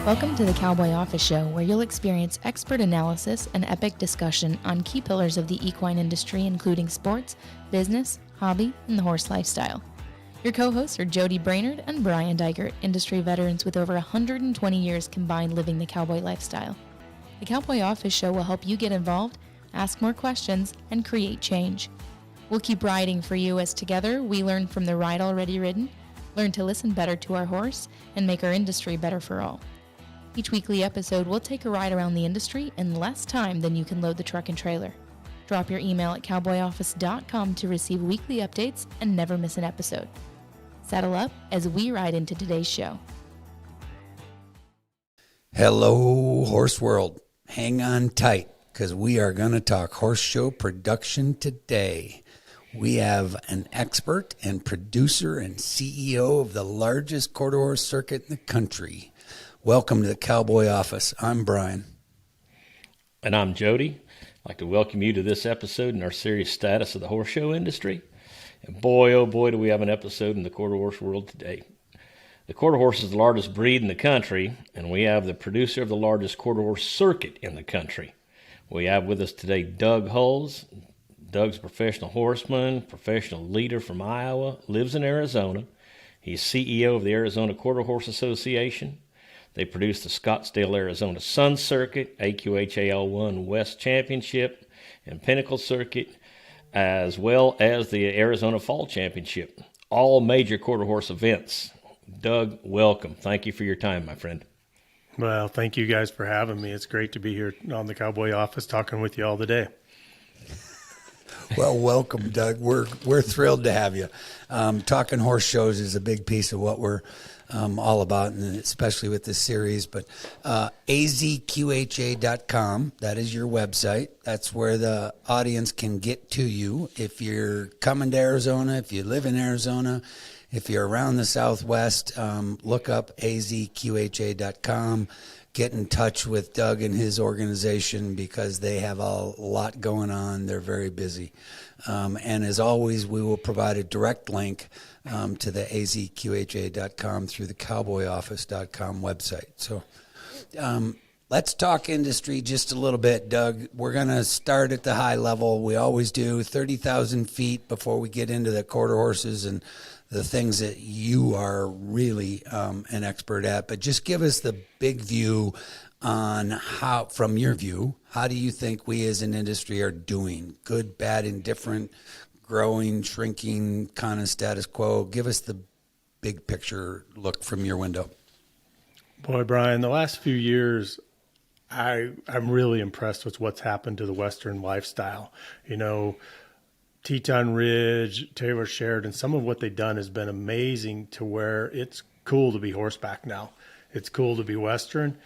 Welcome to the Cowboy Office Show, where you'll experience expert analysis and epic discussion on key pillars of the equine industry, including sports, business, hobby, and the horse lifestyle. Your co-hosts are Jody Brainerd and Brian Dykert, industry veterans with over 120 years combined living the cowboy lifestyle. The Cowboy Office Show will help you get involved, ask more questions, and create change. We'll keep riding for you as together we learn from the ride already ridden, learn to listen better to our horse, and make our industry better for all. Each weekly episode will take a ride around the industry in less time than you can load the truck and trailer. Drop your email at cowboyoffice.com to receive weekly updates and never miss an episode. Saddle up as we ride into today's show. Hello, Horse World. Hang on tight, because we are going to talk horse show production today. We have an expert and producer and CEO of the largest quarter horse circuit in the country. Welcome to the Cowboy Office. I'm Brian. And I'm Jody. I'd like to welcome you to this episode in our series Status of the Horse Show Industry. And boy, oh boy, do we have an episode in the quarter horse world today. The quarter horse is the largest breed in the country, and we have the producer of the largest quarter horse circuit in the country. We have with us today Doug Huls. Doug's a professional horseman, professional leader from Iowa, lives in Arizona. He's CEO of the Arizona Quarter Horse Association. They produce the Scottsdale, Arizona Sun Circuit, AQHA L1 West Championship, and Pinnacle Circuit, as well as the Arizona Fall Championship. All major quarter horse events. Doug, welcome. Thank you for your time, my friend. Well, thank you guys for having me. It's great to be here on the Cowboy Office talking with you all today. Well, welcome, Doug. We're thrilled to have you. Talking horse shows is a big piece of what we're all about, and especially with this series. But AzQHA.com, that is your website. That's where the audience can get to you. If you're coming to Arizona, if you live in Arizona, if you're around the Southwest, look up AzQHA.com. Get in touch with Doug and his organization because they have a lot going on. They're very busy. And as always, we will provide a direct link to the AzQHA.com through the cowboyoffice.com website. So let's talk industry just a little bit, Doug. We're going to start at the high level. We always do 30,000 feet before we get into the quarter horses and the things that you are really an expert at. But just give us the big view on how, from your view, how do you think we as an industry are doing? Good, bad, indifferent, growing, shrinking, kind of status quo? Give us the big picture look from your window. Boy, Brian, the last few years, I'm really impressed with what's happened to the Western lifestyle. You know, Teton Ridge, Taylor Sheridan, some of what they've done has been amazing to where it's cool to be horseback now. It's cool to be Western.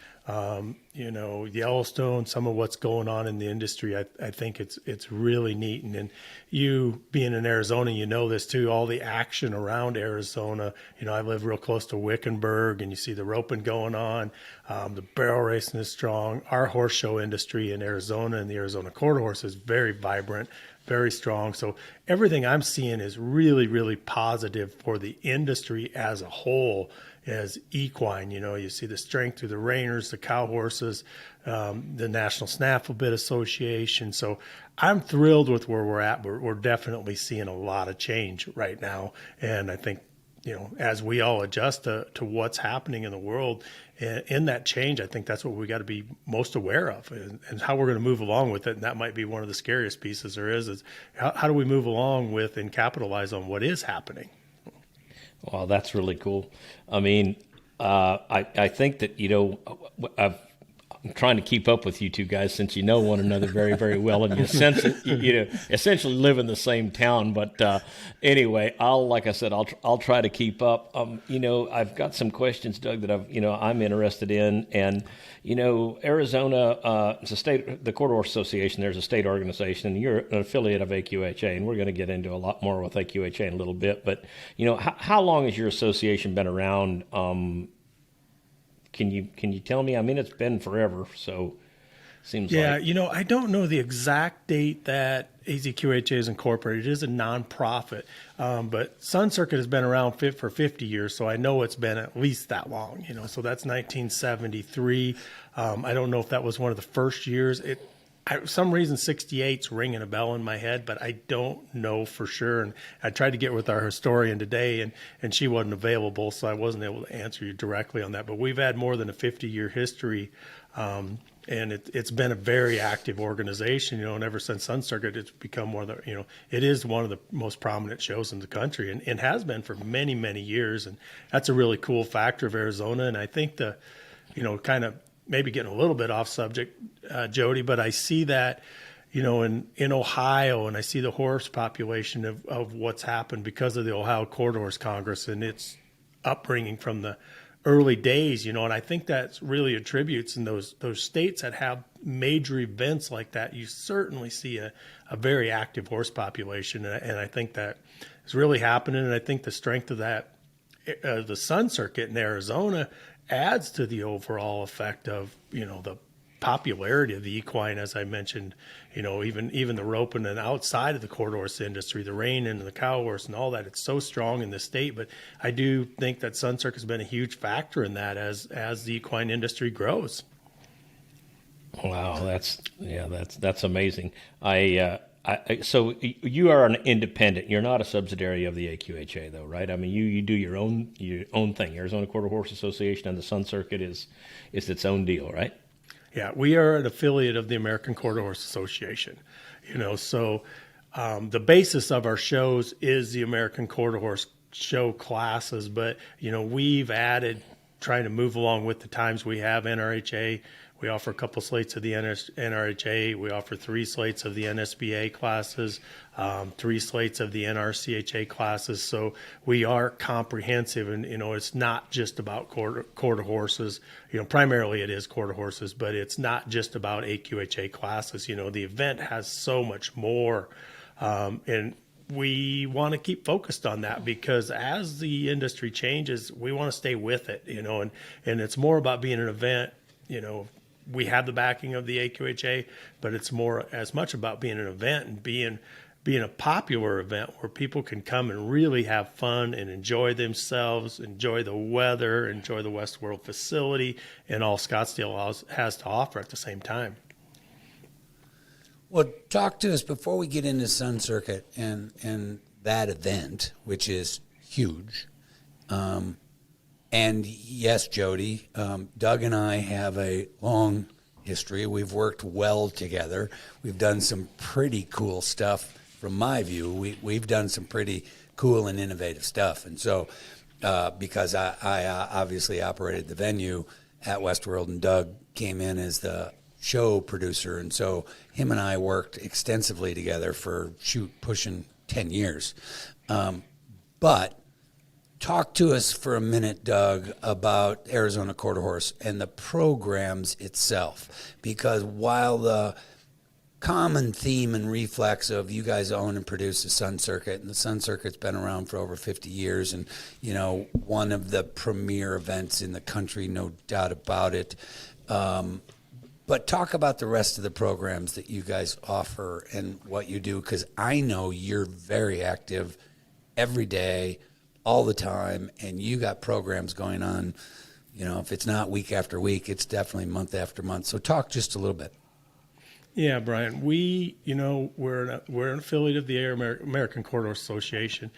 You know, Yellowstone, some of what's going on in the industry, I think it's really neat. And you being in Arizona, you know this too, all the action around Arizona. You know, I live real close to Wickenburg, and you see the roping going on. The barrel racing is strong. Our horse show industry in Arizona and the Arizona quarter horse is very vibrant, very strong. So everything I'm seeing is really, really positive for the industry as a whole. As equine, you know, you see the strength through the reiners, the cow horses, the National Snaffle Bit Association. So I'm thrilled with where we're at. We're definitely seeing a lot of change right now. And I think, you know, as we all adjust to what's happening in the world, in that change, I think that's what we got to be most aware of and how we're going to move along with it. And that might be one of the scariest pieces there is how do we move along with and capitalize on what is happening? Well, that's really cool. I mean, I think that, you know, I'm trying to keep up with you two guys since you know one another very, very well, and you essentially live in the same town. But anyway, like I said, I'll try to keep up. You know, I've got some questions, Doug, that I'm interested in, and you know, Arizona, it's a state, the Quarter Horse Association. There's a state organization, and you're an affiliate of AQHA, and we're going to get into a lot more with AQHA in a little bit. But you know, how long has your association been around? Can you tell me? I mean, it's been forever, so seems like. Yeah, you know, I don't know the exact date that AzQHA is incorporated. It is a nonprofit, but Sun Circuit has been around for 50 years, so I know it's been at least that long. So that's 1973. I don't know if that was one of the first years. For some reason, 68's ringing a bell in my head, but I don't know for sure. And I tried to get with our historian today, and she wasn't available, so I wasn't able to answer you directly on that. But we've had more than a 50-year history, and it's been a very active organization, and ever since Sun Circuit, it's become one of the, it is one of the most prominent shows in the country, and has been for many, many years. And that's a really cool factor of Arizona. And I think kind of maybe getting a little bit off subject, Jody, but I see that, in Ohio, and I see the horse population of what's happened because of the Ohio Quarter Horse Congress and its upbringing from the early days, and I think that really attributes in those states that have major events like that. You certainly see a very active horse population, and I think that is really happening. And I think the strength of that, the Sun Circuit in Arizona, adds to the overall effect of the popularity of the equine, as I mentioned. Even the roping and outside of the quarter horse industry, the reining and the cow horse and all that, it's so strong in the state. But I do think that Sun Circuit has been a huge factor in that as the equine industry grows. Wow, that's amazing. So you are an independent. You're not a subsidiary of the AQHA, though, right? I mean, you do your own thing. Arizona Quarter Horse Association and the Sun Circuit is its own deal, right? Yeah, we are an affiliate of the American Quarter Horse Association. So the basis of our shows is the American Quarter Horse show classes, but we've added, trying to move along with the times. We have NRHA. We offer a couple slates of the NRHA. We offer 3 slates of the NSBA classes, 3 slates of the NRCHA classes. So we are comprehensive, and it's not just about quarter horses. Primarily it is quarter horses, but it's not just about AQHA classes. The event has so much more, and we want to keep focused on that, because as the industry changes, we want to stay with it. And it's more about being an event. We have the backing of the AQHA, but it's as much about being an event and being a popular event where people can come and really have fun and enjoy themselves, enjoy the weather, enjoy the Westworld facility, and all Scottsdale has to offer at the same time. Well, talk to us before we get into Sun Circuit and that event, which is huge. And yes, Jody, Doug and I have a long history. We've worked well together. We've done some pretty cool stuff from my view. We've done some pretty cool and innovative stuff. And so because I obviously operated the venue at Westworld, and Doug came in as the show producer. And so him and I worked extensively together for pushing 10 years. But talk to us for a minute, Doug, about Arizona Quarter Horse and the programs itself, because while the common theme and reflex of you guys own and produce the Sun Circuit, and the Sun Circuit's been around for over 50 years, and one of the premier events in the country, no doubt about it. But talk about the rest of the programs that you guys offer and what you do, because I know you're very active every day, all the time, and you got programs going on. If it's not week after week, it's definitely month after month. So talk just a little bit. Yeah, Brian, we're an affiliate of the American Quarter Horse Association.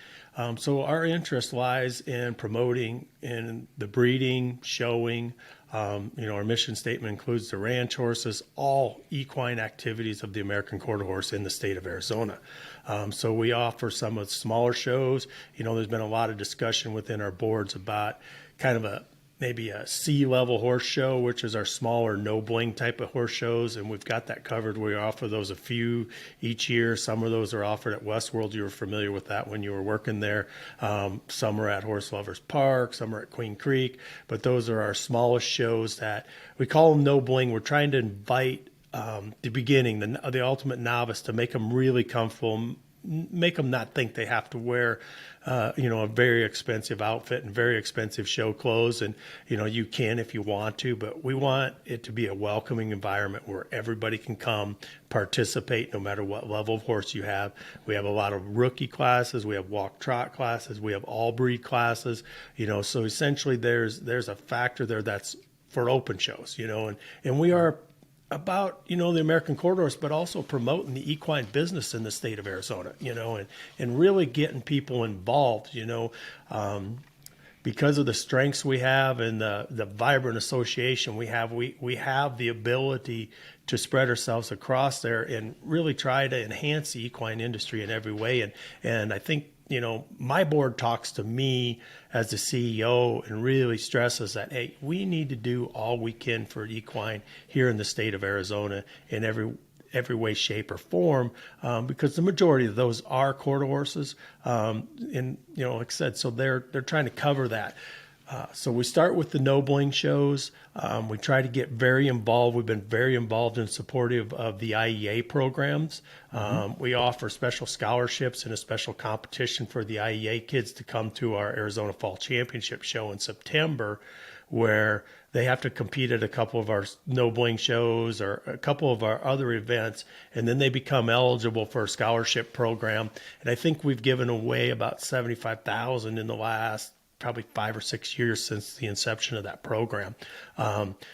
So our interest lies in promoting in the breeding, showing. Our mission statement includes the ranch horses, all equine activities of the American Quarter Horse in the state of Arizona. So we offer some of the smaller shows. There's been a lot of discussion within our boards about kind of maybe a C-level horse show, which is our smaller no-bling type of horse shows, and we've got that covered. We offer those a few each year. Some of those are offered at Westworld. You were familiar with that when you were working there. Some are at Horse Lovers Park, some are at Queen Creek, but those are our smallest shows that we call them no-bling. We're trying to invite the beginning, the ultimate novice, to make them really comfortable, make them not think they have to wear, a very expensive outfit and very expensive show clothes. And, you can if you want to, but we want it to be a welcoming environment where everybody can come participate no matter what level of horse you have. We have a lot of rookie classes. We have walk trot classes. We have all breed classes, so essentially there's a factor there that's for open shows, and we are about, the American Quarter Horse, but also promoting the equine business in the state of Arizona, and really getting people involved, because of the strengths we have and the vibrant association we have the ability to spread ourselves across there and really try to enhance the equine industry in every way. And I think, my board talks to me as the CEO and really stresses that, hey, we need to do all we can for equine here in the state of Arizona in every way, shape, or form, because the majority of those are quarter horses. And like I said, so they're trying to cover that. So we start with the nobling shows. We try to get very involved. We've been very involved and supportive of the IEA programs. We offer special scholarships and a special competition for the IEA kids to come to our Arizona Fall Championship show in September, where they have to compete at a couple of our nobling shows or a couple of our other events, and then they become eligible for a scholarship program. And I think we've given away about $75,000 in the last probably 5 or 6 years since the inception of that program.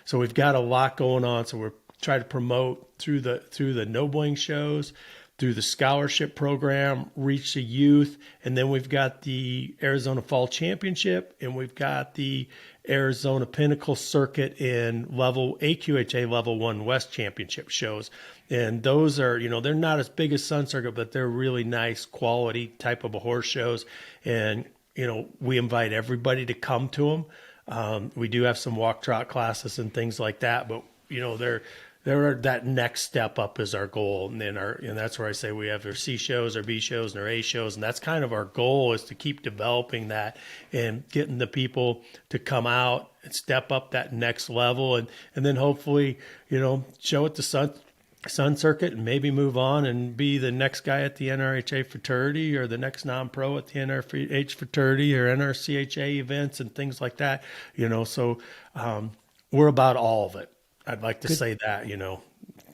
So we've got a lot going on. So we're trying to promote through the nobling shows, through the scholarship program, reach the youth, and then we've got the Arizona Fall Championship, and we've got the Arizona Pinnacle Circuit and AQHA Level 1 West Championship shows. And those are, they're not as big as Sun Circuit, but they're really nice quality type of a horse shows. And we invite everybody to come to them. We do have some walk trot classes and things like that, but they're that next step up is our goal. And then that's where I say we have our C shows, our B shows, and our A shows. And that's kind of our goal, is to keep developing that and getting the people to come out and step up that next level. And then hopefully, show it to Sun Circuit and maybe move on and be the next guy at the NRHA fraternity or the next non-pro at the NRH fraternity or NRCHA events and things like that, so we're about all of it. I'd like to say that,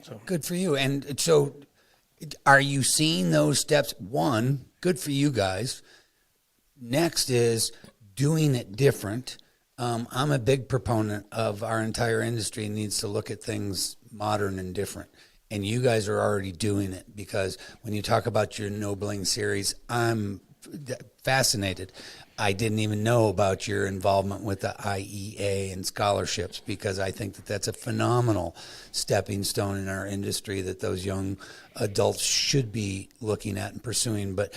so. Good for you. And so are you seeing those steps? One, good for you guys. Next is doing it different. I'm a big proponent of our entire industry needs to look at things modern and different. And you guys are already doing it, because when you talk about your nobling series, I'm fascinated. I didn't even know about your involvement with the IEA and scholarships, because I think that that's a phenomenal stepping stone in our industry that those young adults should be looking at and pursuing. But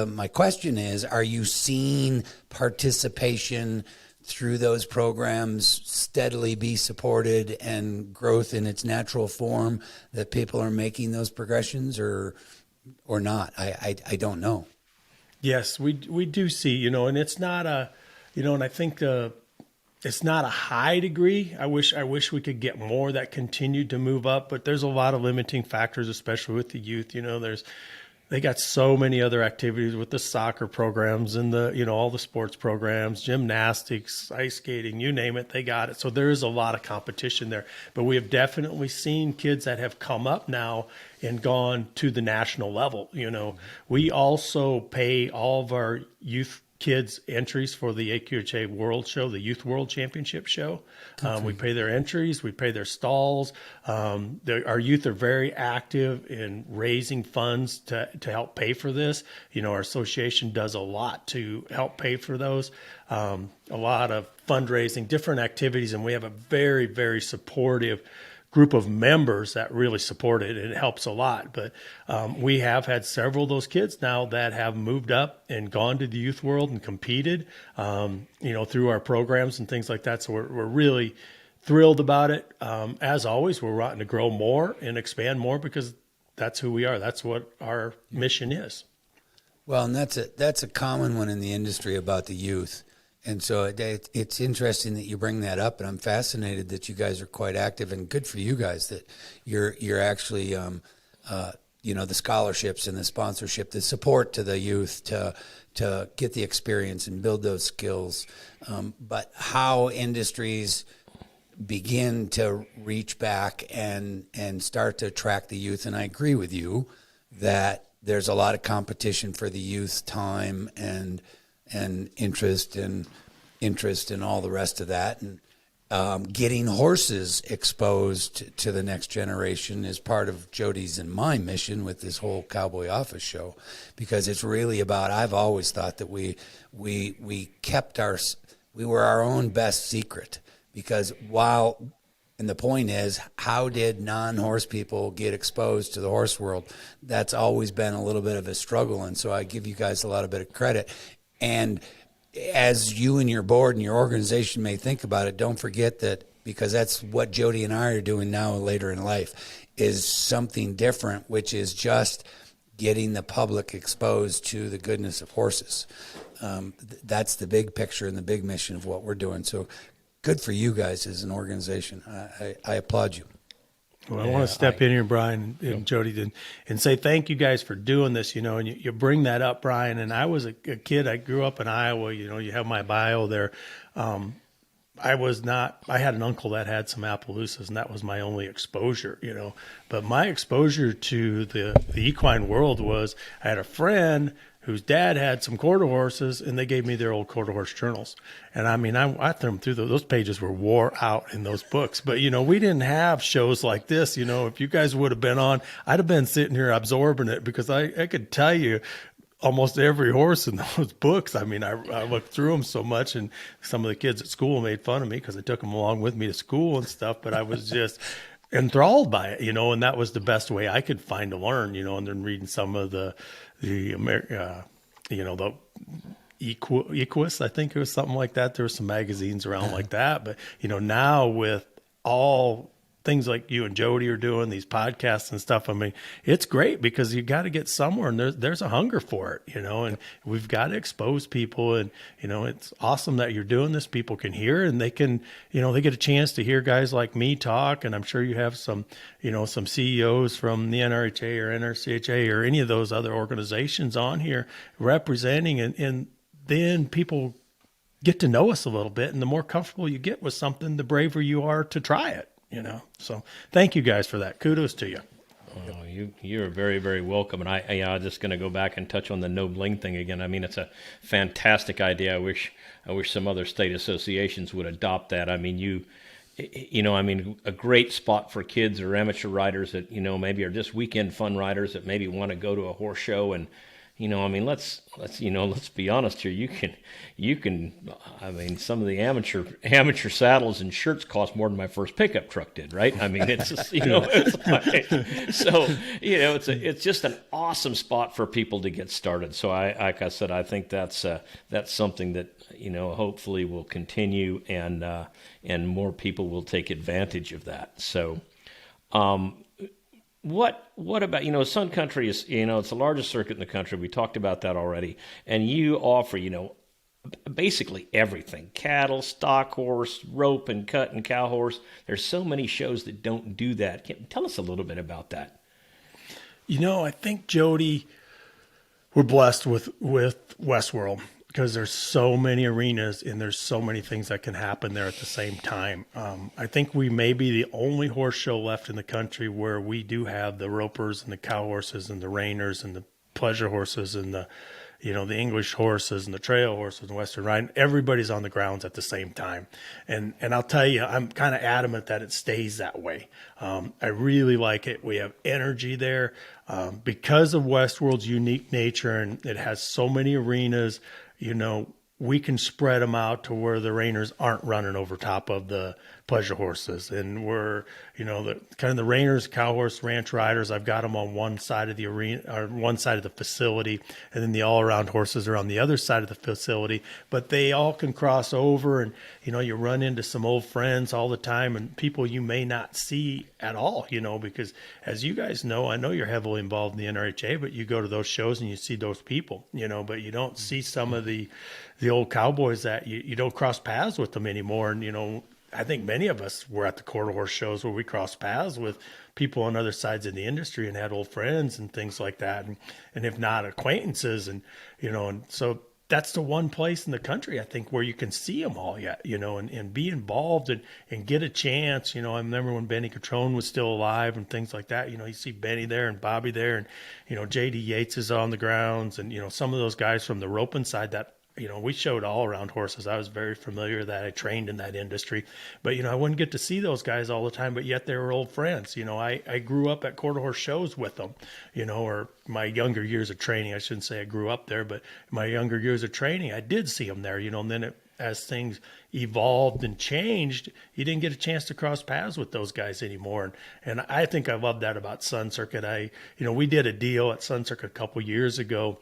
my question is, are you seeing participation through those programs steadily be supported and growth in its natural form, that people are making those progressions or not? I don't know. Yes, we do see, and it's not and I think it's not a high degree. I wish we could get more that continued to move up, but there's a lot of limiting factors, especially with the youth. They got so many other activities with the soccer programs and all the sports programs, gymnastics, ice skating, you name it, they got it. So there is a lot of competition there. But we have definitely seen kids that have come up now and gone to the national level. We also pay all of our youth kids entries for the AQHA World Show, the Youth World Championship show. We pay their entries, we pay their stalls. Our youth are very active in raising funds to help pay for this. Our association does a lot to help pay for those. A lot of fundraising, different activities, and we have a very, very supportive group of members that really support it, and it helps a lot. But we have had several of those kids now that have moved up and gone to the youth world and competed, through our programs and things like that. So we're really thrilled about it. As always, we're wanting to grow more and expand more, because that's who we are. That's what our mission is. Well, and that's a common one in the industry about the youth. And so it's interesting that you bring that up, and I'm fascinated that you guys are quite active, and good for you guys that you're actually the scholarships and the sponsorship, the support to the youth to get the experience and build those skills. But how industries begin to reach back and start to attract the youth. And I agree with you that there's a lot of competition for the youth time and interest and all the rest of that. And getting horses exposed to the next generation is part of Jody's and my mission with this whole Cowboy Office show, because it's really about, I've always thought that we were our own best secret, because and the point is, how did non-horse people get exposed to the horse world? That's always been a little bit of a struggle, and so I give you guys a lot of bit of credit. And as you and your board and your organization may think about it, don't forget that, because that's what Jody and I are doing now later in life, is something different, which is just getting the public exposed to the goodness of horses. That's the big picture and the big mission of what we're doing. So good for you guys as an organization. I applaud you. Well, I want to step in here, Brian and Jody, and say thank you guys for doing this, and you bring that up, Brian. And I was a kid, I grew up in Iowa, you have my bio there. I had an uncle that had some Appaloosas, and that was my only exposure, But my exposure to the equine world was, I had a friend whose dad had some quarter horses, and they gave me their old quarter horse journals. And I threw them through those pages were wore out in those books. But, we didn't have shows like this. If you guys would have been on, I'd have been sitting here absorbing it, because I could tell you almost every horse in those books. I looked through them so much, and some of the kids at school made fun of me because I took them along with me to school and stuff. But I was just enthralled by it, and that was the best way I could find to learn, and then reading some of the AQHA, I think it was something like that. There were some magazines around like that. But, now with all things like you and Jody are doing, these podcasts and stuff, it's great, because you got to get somewhere, and there's a hunger for it, and we've got to expose people. And, it's awesome that you're doing this. People can hear, and they can, they get a chance to hear guys like me talk. And I'm sure you have some, some CEOs from the NRHA or NRCHA or any of those other organizations on here representing, and then people get to know us a little bit. And the more comfortable you get with something, the braver you are to try it. So thank you guys for that. Kudos to you. Oh, you're very, very welcome. And I'm just going to go back and touch on the no bling thing again. It's a fantastic idea. I wish some other state associations would adopt that. A great spot for kids or amateur riders that, maybe are just weekend fun riders that maybe want to go to a horse show. And, let's be honest here. You can, some of the amateur saddles and shirts cost more than my first pickup truck did, right? It's just, it's just an awesome spot for people to get started. So like I said, I think that's something that, hopefully will continue, and more people will take advantage of that. So, What about, Sun Country is, it's the largest circuit in the country. We talked about that already. And you offer, basically everything: cattle, stock horse, rope and cut and cow horse. There's so many shows that don't do that. Tell us a little bit about that. I think, Jody, we're blessed with Westworld, because there's so many arenas and there's so many things that can happen there at the same time. I think we may be the only horse show left in the country where we do have the ropers and the cow horses and the reiners and the pleasure horses and the English horses and the trail horses and Western riding. Everybody's on the grounds at the same time. And I'll tell you, I'm kind of adamant that it stays that way. I really like it. We have energy there because of Westworld's unique nature, and it has so many arenas. We can spread them out to where the reiners aren't running over top of the pleasure horses. And we're, the kind of the reiners, cow horse, ranch riders, I've got them on one side of the arena, or one side of the facility, and then the all around horses are on the other side of the facility. But they all can cross over, and, you run into some old friends all the time, and people you may not see at all, because as you guys know, I know you're heavily involved in the NRHA, but you go to those shows and you see those people, but you don't see some of the old cowboys that you don't cross paths with them anymore. And, I think many of us were at the quarter horse shows where we crossed paths with people on other sides of the industry and had old friends and things like that. And if not acquaintances and so that's the one place in the country, I think, where you can see them all yet, and be involved and get a chance. I remember when Benny Catrone was still alive and things like that. You see Benny there and Bobby there, and J.D. Yates is on the grounds, and some of those guys from the roping side that we showed all around horses. I was very familiar with that. I trained in that industry, but I wouldn't get to see those guys all the time, but yet they were old friends. I grew up at quarter horse shows with them, or my younger years of training. I shouldn't say I grew up there, but my younger years of training, I did see them there, and then as things evolved and changed, you didn't get a chance to cross paths with those guys anymore. And I think I love that about Sun Circuit. We did a deal at Sun Circuit a couple years ago,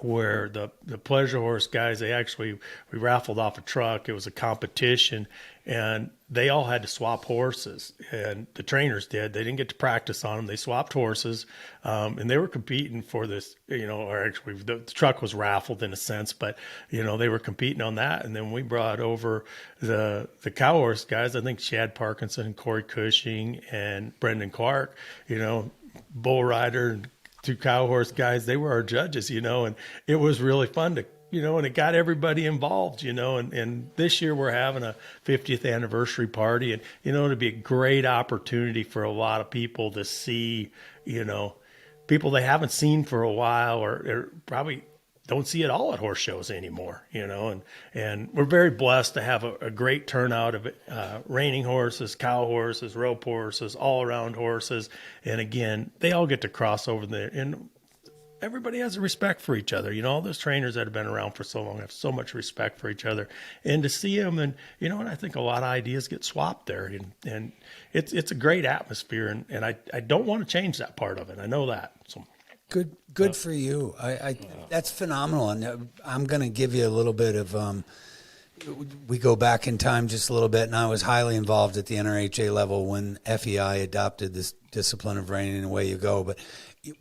where the pleasure horse guys, we raffled off a truck. It was a competition, and they all had to swap horses, and the trainers did. They didn't get to practice on them. They swapped horses, and they were competing for this, or actually the truck was raffled in a sense, but they were competing on that. And then we brought over the cow horse guys. I think Chad Parkinson, Corey Cushing, and Brendan Clark, bull rider and 2 cow horse guys, they were our judges, and it was really fun to, and it got everybody involved, and this year we're having a 50th anniversary party, and, it'd be a great opportunity for a lot of people to see, people they haven't seen for a while, or probably don't see it all at horse shows anymore, and we're very blessed to have a great turnout of reining horses, cow horses, rope horses, all around horses. And again, they all get to cross over there, and everybody has a respect for each other. All those trainers that have been around for so long have so much respect for each other, and to see them, and, and I think a lot of ideas get swapped there, and it's a great atmosphere. And I don't want to change that part of it. I know that. So. Good for you. I that's phenomenal. And I'm going to give you a little bit of, we go back in time just a little bit, and I was highly involved at the NRHA level when FEI adopted this discipline of reining, and away you go. But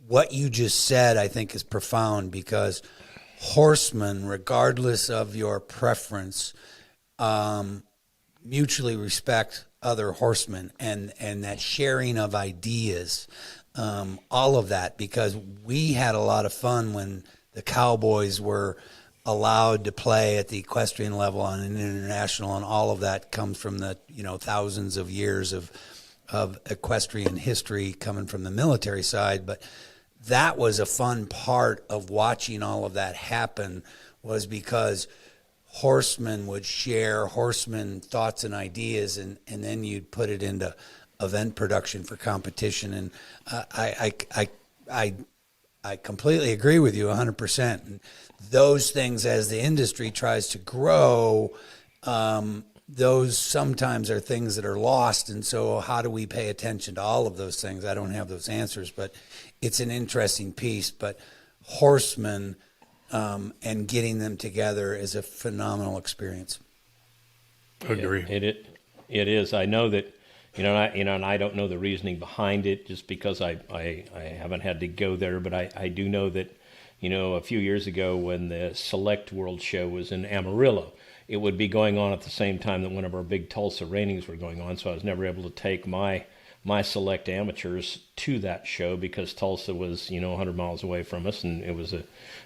what you just said, I think, is profound, because horsemen, regardless of your preference, mutually respect other horsemen, and that sharing of ideas, all of that, because we had a lot of fun when the Cowboys were allowed to play at the equestrian level on an international, and all of that comes from the thousands of years of equestrian history coming from the military side. But that was a fun part of watching all of that happen, was because horsemen would share horsemen thoughts and ideas, and then you'd put it into event production for competition. And I completely agree with you 100%. And those things, as the industry tries to grow, those sometimes are things that are lost. And so how do we pay attention to all of those things? I don't have those answers, but it's an interesting piece. But horsemen and getting them together is a phenomenal experience. Agree. It is. I know that, and I don't know the reasoning behind it, just because I haven't had to go there, but I do know that, a few years ago when the Select World Show was in Amarillo, it would be going on at the same time that one of our big Tulsa reignings were going on, so I was never able to take my select amateurs to that show because Tulsa was, 100 miles away from us, and it was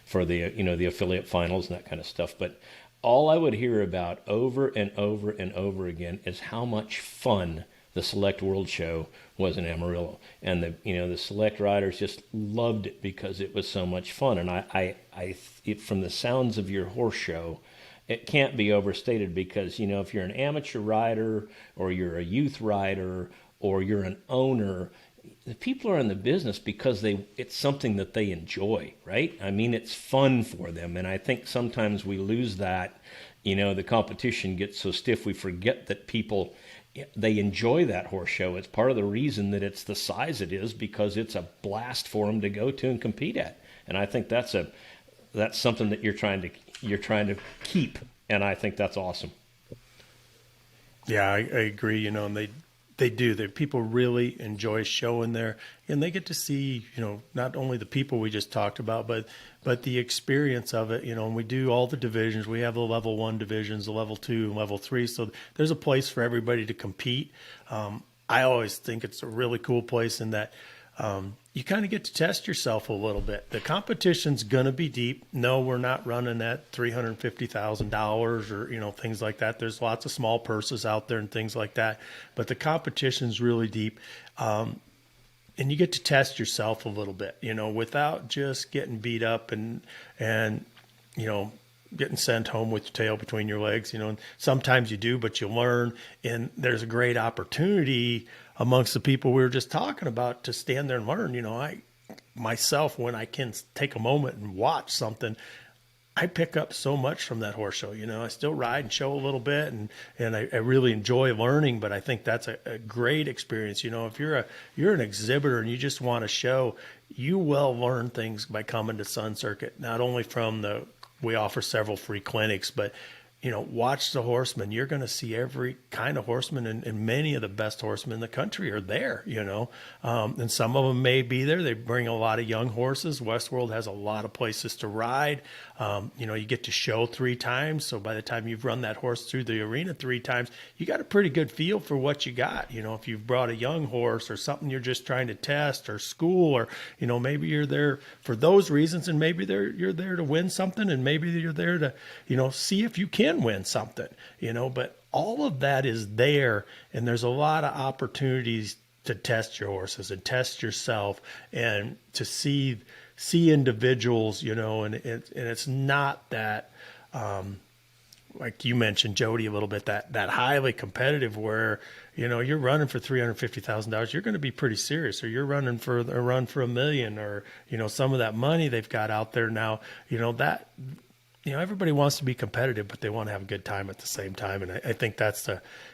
for the, the affiliate finals and that kind of stuff. But all I would hear about over and over and over again is how much fun the Select World Show was in Amarillo, and the select riders just loved it because it was so much fun. And I from the sounds of your horse show, it can't be overstated, because if you're an amateur rider, or you're a youth rider, or you're an owner, the people are in the business because it's something that they enjoy, right? I mean, it's fun for them, and I think sometimes we lose that. The competition gets so stiff, we forget that people, they enjoy that horse show. It's part of the reason that it's the size it is, because it's a blast for them to go to and compete at. And I think that's something that you're trying to keep, and I think that's awesome. Yeah, I agree. And They do. People really enjoy showing there, and they get to see, not only the people we just talked about, but the experience of it. And we do all the divisions. We have the level 1 divisions, the level 2 and level 3. So there's a place for everybody to compete. I always think it's a really cool place in that you kind of get to test yourself a little bit. The competition's going to be deep. No, we're not running at $350,000 or, things like that. There's lots of small purses out there and things like that, but the competition's really deep. And you get to test yourself a little bit, without just getting beat up and getting sent home with your tail between your legs, and sometimes you do, but you learn, and there's a great opportunity amongst the people we were just talking about to stand there and learn. I myself, when I can take a moment and watch something, I pick up so much from that horse show. I still ride and show a little bit, and I really enjoy learning, but I think that's a great experience. If you're an exhibitor and you just want to show, you will learn things by coming to Sun Circuit, not only from we offer several free clinics, but watch the horsemen. You're going to see every kind of horseman, and many of the best horsemen in the country are there, and some of them may be there. They bring a lot of young horses. Westworld has a lot of places to ride. You get to show 3 times. So by the time you've run that horse through the arena 3 times, you got a pretty good feel for what you got. If you've brought a young horse or something you're just trying to test or school, or, maybe you're there for those reasons, and maybe you're there to win something, and maybe you're there to, see if you can win something, but all of that is there. And there's a lot of opportunities to test your horses and test yourself, and to see individuals, and it's not that, like you mentioned, Jody, a little bit, that highly competitive where, you're running for $350,000, you're going to be pretty serious, or you're running for a run for $1 million, or, some of that money they've got out there now, everybody wants to be competitive, but they want to have a good time at the same time. And I think that's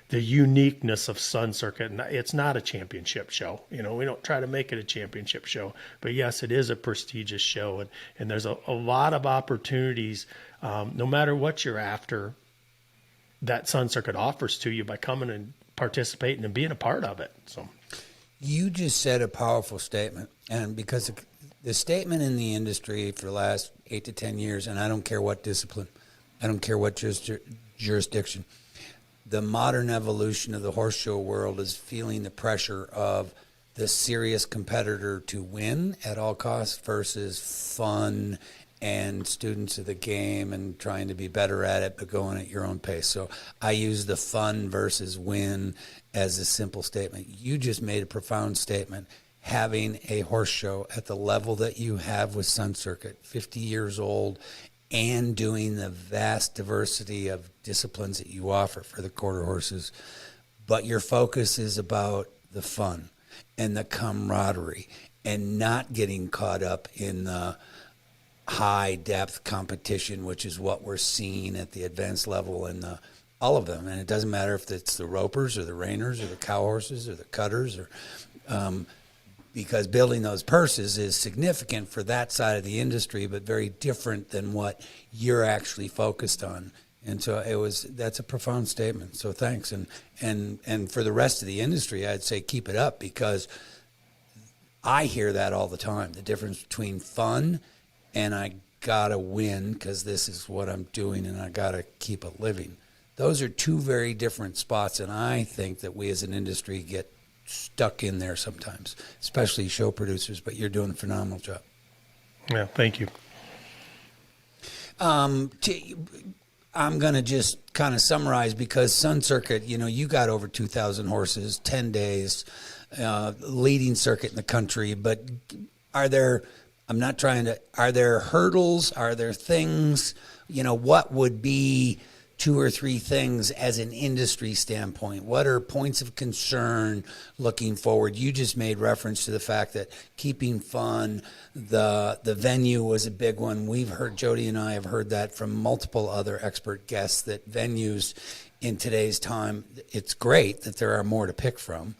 the uniqueness of Sun Circuit. And it's not a championship show. We don't try to make it a championship show, but yes, it is a prestigious show. And there's a lot of opportunities, no matter what you're after, that Sun Circuit offers to you by coming and participating and being a part of it. So you just said a powerful statement, and because the statement in the industry for the last 8 to 10 years, and I don't care what discipline, I don't care what jurisdiction, the modern evolution of the horse show world is feeling the pressure of the serious competitor to win at all costs versus fun and students of the game and trying to be better at it but going at your own pace. So I use the fun versus win as a simple statement. You just made a profound statement. Having a horse show at the level that you have with Sun Circuit, 50 years old, and doing the vast diversity of disciplines that you offer for the quarter horses, but your focus is about the fun and the camaraderie and not getting caught up in the high depth competition, which is what we're seeing at the advanced level and all of them. And it doesn't matter if it's the ropers or the reiners or the cow horses or the cutters or because building those purses is significant for that side of the industry, but very different than what you're actually focused on. And so that's a profound statement. So thanks. And for the rest of the industry, I'd say keep it up, because I hear that all the time, the difference between fun and I gotta win because this is what I'm doing and I gotta keep it living. Those are 2 very different spots, and I think that we as an industry get stuck in there sometimes, especially show producers, but you're doing a phenomenal job. Yeah, thank you. I'm going to just kind of summarize, because Sun Circuit, you got over 2,000 horses, 10 days, leading circuit in the country, but are there hurdles? Are there things, what would be 2 or 3 things as an industry standpoint? What are points of concern looking forward? You just made reference to the fact that keeping fun, the venue was a big one. We've heard, Jody and I have heard that from multiple other expert guests, that venues in today's time, it's great that there are more to pick from.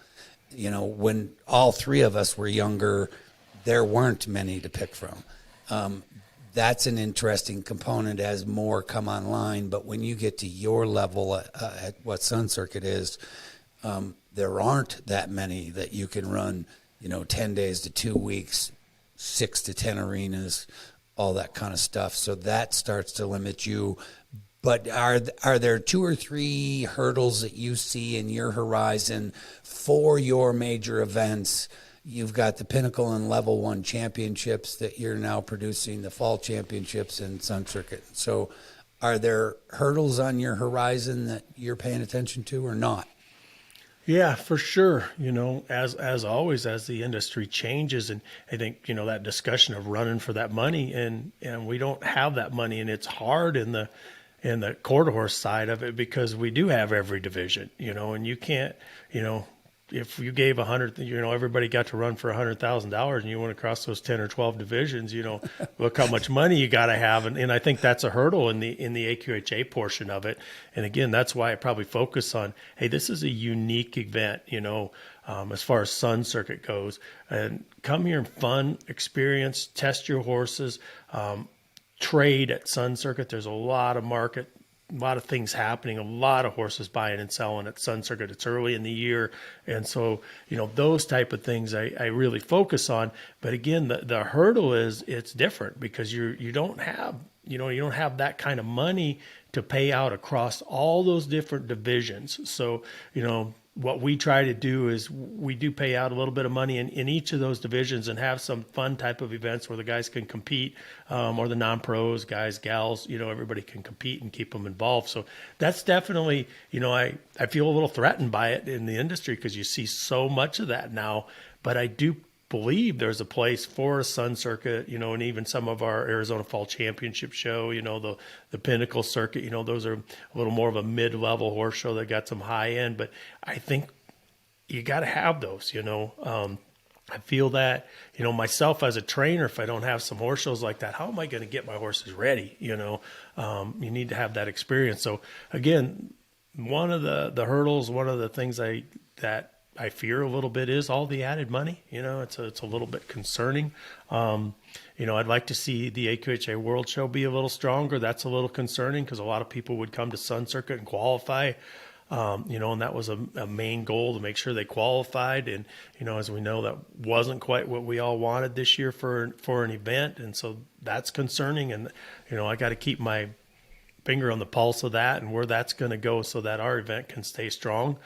When all 3 of us were younger, there weren't many to pick from. That's an interesting component as more come online. But when you get to your level at what Sun Circuit is, there aren't that many that you can run, 10 days to 2 weeks, 6 to 10 arenas, all that kind of stuff. So that starts to limit you. But are there 2 or 3 hurdles that you see in your horizon for your major events? You've got the Pinnacle and Level 1 championships that you're now producing, the fall championships and Sun Circuit. So are there hurdles on your horizon that you're paying attention to or not? Yeah, for sure. As always, as the industry changes, and I think, that discussion of running for that money, and we don't have that money, and it's hard in the quarter horse side of it because we do have every division, and you can't, if you gave 100, everybody got to run for $100,000 and you went across those 10 or 12 divisions, look how much money you got to have. And I think that's a hurdle in the AQHA portion of it. And again, that's why I probably focus on, hey, this is a unique event, as far as Sun Circuit goes, and come here and fun, experience, test your horses, trade at Sun Circuit. There's a lot of market, a lot of things happening, a lot of horses buying and selling at Sun Circuit. It's early in the year. And so, those type of things I really focus on. But again, the hurdle is it's different because you don't have that kind of money to pay out across all those different divisions. So, what we try to do is we do pay out a little bit of money in each of those divisions and have some fun type of events where the guys can compete, or the non-pros, guys, gals, everybody can compete and keep them involved. So that's definitely, I feel a little threatened by it in the industry because you see so much of that now. But I do believe there's a place for a Sun Circuit, and even some of our Arizona Fall Championship show, the Pinnacle Circuit, those are a little more of a mid-level horse show that got some high end, but I think you got to have those, I feel that, myself as a trainer, if I don't have some horse shows like that, how am I going to get my horses ready? You need to have that experience. So again, one of the hurdles, one of the things that I fear a little bit is all the added money. It's a little bit concerning. I'd like to see the AQHA World Show be a little stronger. That's a little concerning because a lot of people would come to Sun Circuit and qualify. And that was a main goal to make sure they qualified. And, as we know, that wasn't quite what we all wanted this year for an event. And so that's concerning. And, I got to keep my finger on the pulse of that and where that's going to go so that our event can stay strong.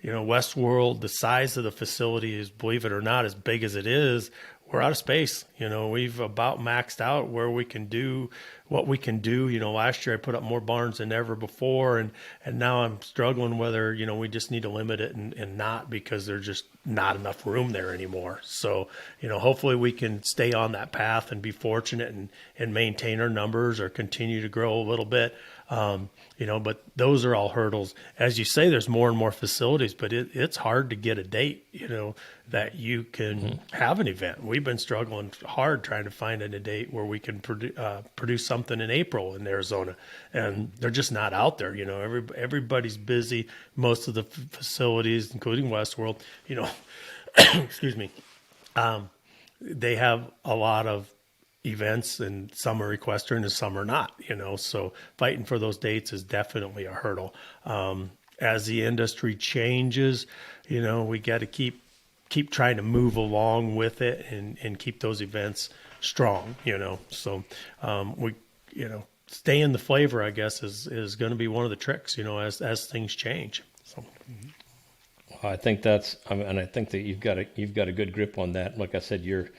Westworld, the size of the facility is, believe it or not, as big as it is, we're out of space. We've about maxed out where we can do what we can do. Last year I put up more barns than ever before, and now I'm struggling whether, we just need to limit it and not because there's just not enough room there anymore. So, hopefully we can stay on that path and be fortunate and maintain our numbers or continue to grow a little bit. But those are all hurdles. As you say, there's more and more facilities, but it's hard to get a date, that you can have an event. We've been struggling hard trying to find a date where we can produce something in April in Arizona, and they're just not out there. Everybody's busy. Most of the facilities, including Westworld, excuse me, they have a lot of events, and some are equestrian and some are not, so fighting for those dates is definitely a hurdle. As the industry changes, we got to keep trying to move along with it and keep those events strong, so we, stay in the flavor, I guess, is going to be one of the tricks, as things change. So. I think and I think that you've got a good grip on that. Like I said, you're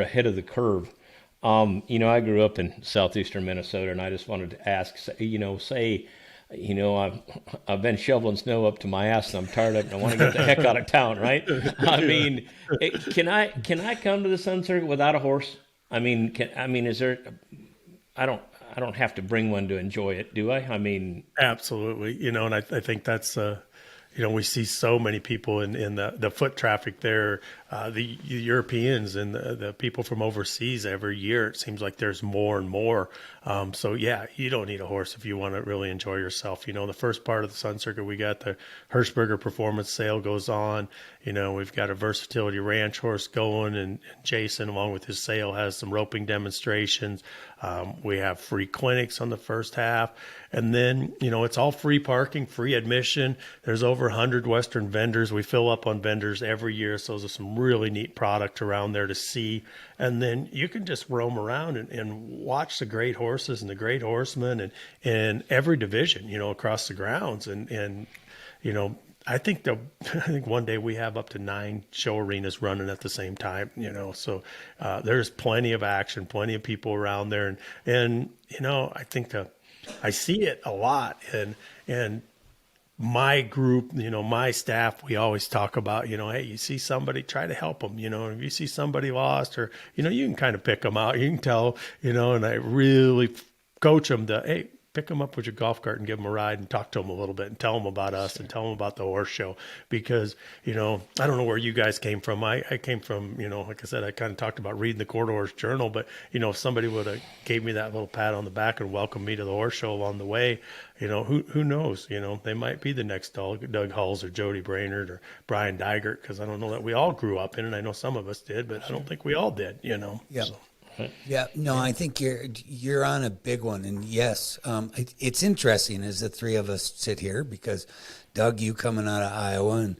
ahead of the curve. I grew up in southeastern Minnesota, and I just wanted to ask, I've been shoveling snow up to my ass, and I'm tired of it, and I want to get the heck out of town, right? I mean, can I come to the Sun Circuit without a horse? Is there? I don't have to bring one to enjoy it, do I? Absolutely. And I think that's we see so many people in the foot traffic there, the Europeans and the people from overseas every year. It seems like there's more and more. So yeah, you don't need a horse if you want to really enjoy yourself. The first part of the Sun Circuit, we got the Hirschberger Performance Sale goes on. We've got a Versatility Ranch horse going, and Jason, along with his sale, has some roping demonstrations. We have free clinics on the first half. And then, it's all free parking, free admission. There's over 100 Western vendors. We fill up on vendors every year. So there's some really neat product around there to see. And then you can just roam around and watch the great horses and the great horsemen and every division, across the grounds. And I think one day we have up to 9 show arenas running at the same time, so there's plenty of action, plenty of people around there. And I think I see it a lot. And my group, my staff, we always talk about, hey, you see somebody, try to help them, if you see somebody lost or, you can kind of pick them out, you can tell, and I really coach them to, hey, pick them up with your golf cart and give them a ride and talk to them a little bit and tell them about us and tell them about the horse show. Because, I don't know where you guys came from. I came from, like I said, I kind of talked about reading the Quarter Horse Journal, but, if somebody would have gave me that little pat on the back and welcomed me to the horse show along the way, who knows, they might be the next Doug Huls or Jody Brainerd or Brian Dygert, because I don't know that we all grew up in it. I know some of us did, but I don't think we all did, Yeah. So. Yeah, no, I think you're on a big one, and yes, it's interesting as the three of us sit here because Doug, you coming out of Iowa, and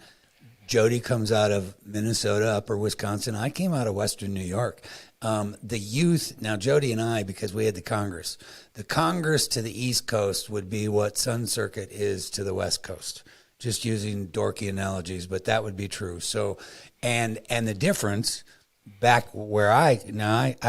Jody comes out of Minnesota, Upper Wisconsin. I came out of Western New York. The youth now, Jody and I, because we had the Congress. The Congress to the East Coast would be what Sun Circuit is to the West Coast. Just using dorky analogies, but that would be true. So, and the difference. Back where I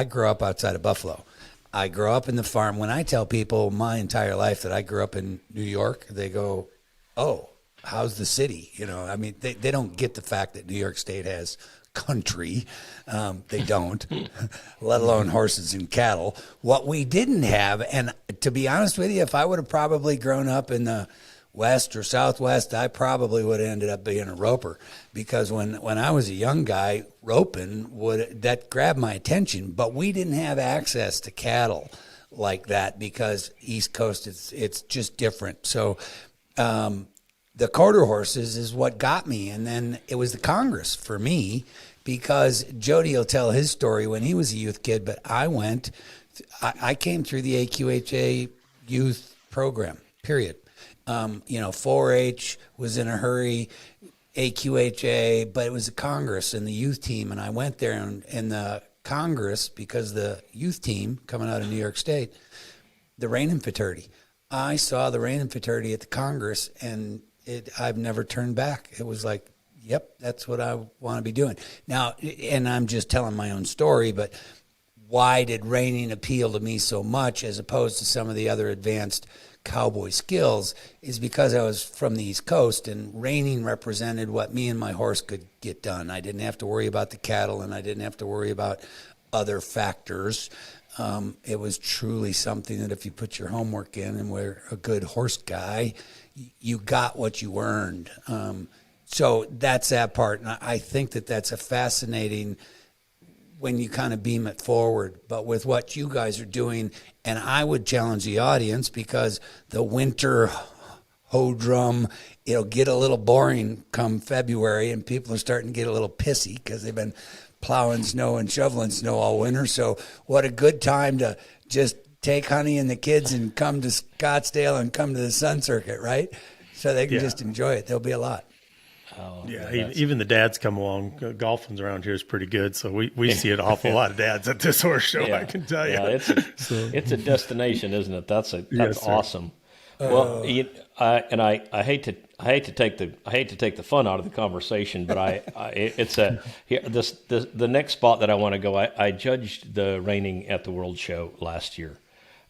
grew up outside of Buffalo. I grew up in the farm. When I tell people my entire life that I grew up in New York, they go, oh, how's the city? They don't get the fact that New York State has country. They don't, let alone horses and cattle. What we didn't have, and to be honest with you, if I would have probably grown up in the West or Southwest, I probably would have ended up being a roper, because when I was a young guy, roping that grabbed my attention. But we didn't have access to cattle like that because East Coast, it's just different. So the quarter horses is what got me, and then it was the Congress for me, because Jody will tell his story when he was a youth kid, but I came through the AQHA youth program, period. 4-H was in a hurry, AQHA, but it was the Congress and the youth team. And I went there in the Congress because the youth team coming out of New York State, the reining fraternity. I saw the reining fraternity at the Congress, and I've never turned back. It was like, yep, that's what I want to be doing. Now, and I'm just telling my own story, but why did reining appeal to me so much as opposed to some of the other advanced cowboy skills is because I was from the East Coast, and reining represented what me and my horse could get done. I didn't have to worry about the cattle, and I didn't have to worry about other factors. It was truly something that if you put your homework in and were a good horse guy, you got what you earned. So that's that part. And I think that that's a fascinating when you kind of beam it forward. But with what you guys are doing, and I would challenge the audience, because the winter drum, it'll get a little boring come February, and people are starting to get a little pissy because they've been plowing snow and shoveling snow all winter. So what a good time to just take Honey and the kids and come to Scottsdale and come to the Sun Circuit, right? So they can just enjoy it. There'll be a lot. Oh, yeah, even the dads come along. Golfing around here is pretty good, so we see an awful lot of dads at this horse show. I can tell you. Yeah, it's a destination, isn't it? That's awesome. Well, I hate to take the fun out of the conversation, but the next spot that I want to go. I judged the reining at the World Show last year,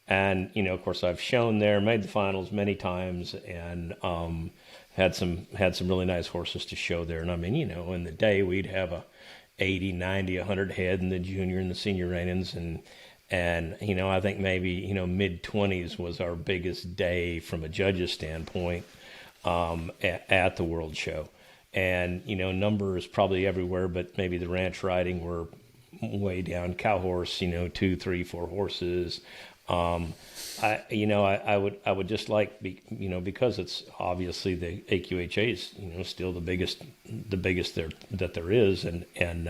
and of course I've shown there, made the finals many times, and had some really nice horses to show there. And I mean, in the day we'd have 80, 90, 100 head in the junior and the senior reignings, and I think maybe mid-20s was our biggest day from a judge's standpoint at the World Show. And numbers probably everywhere, but maybe the ranch riding were way down. Cow horse, 2, 3, 4 horses. I would just like, because it's obviously the AQHA is, still the biggest that there is. And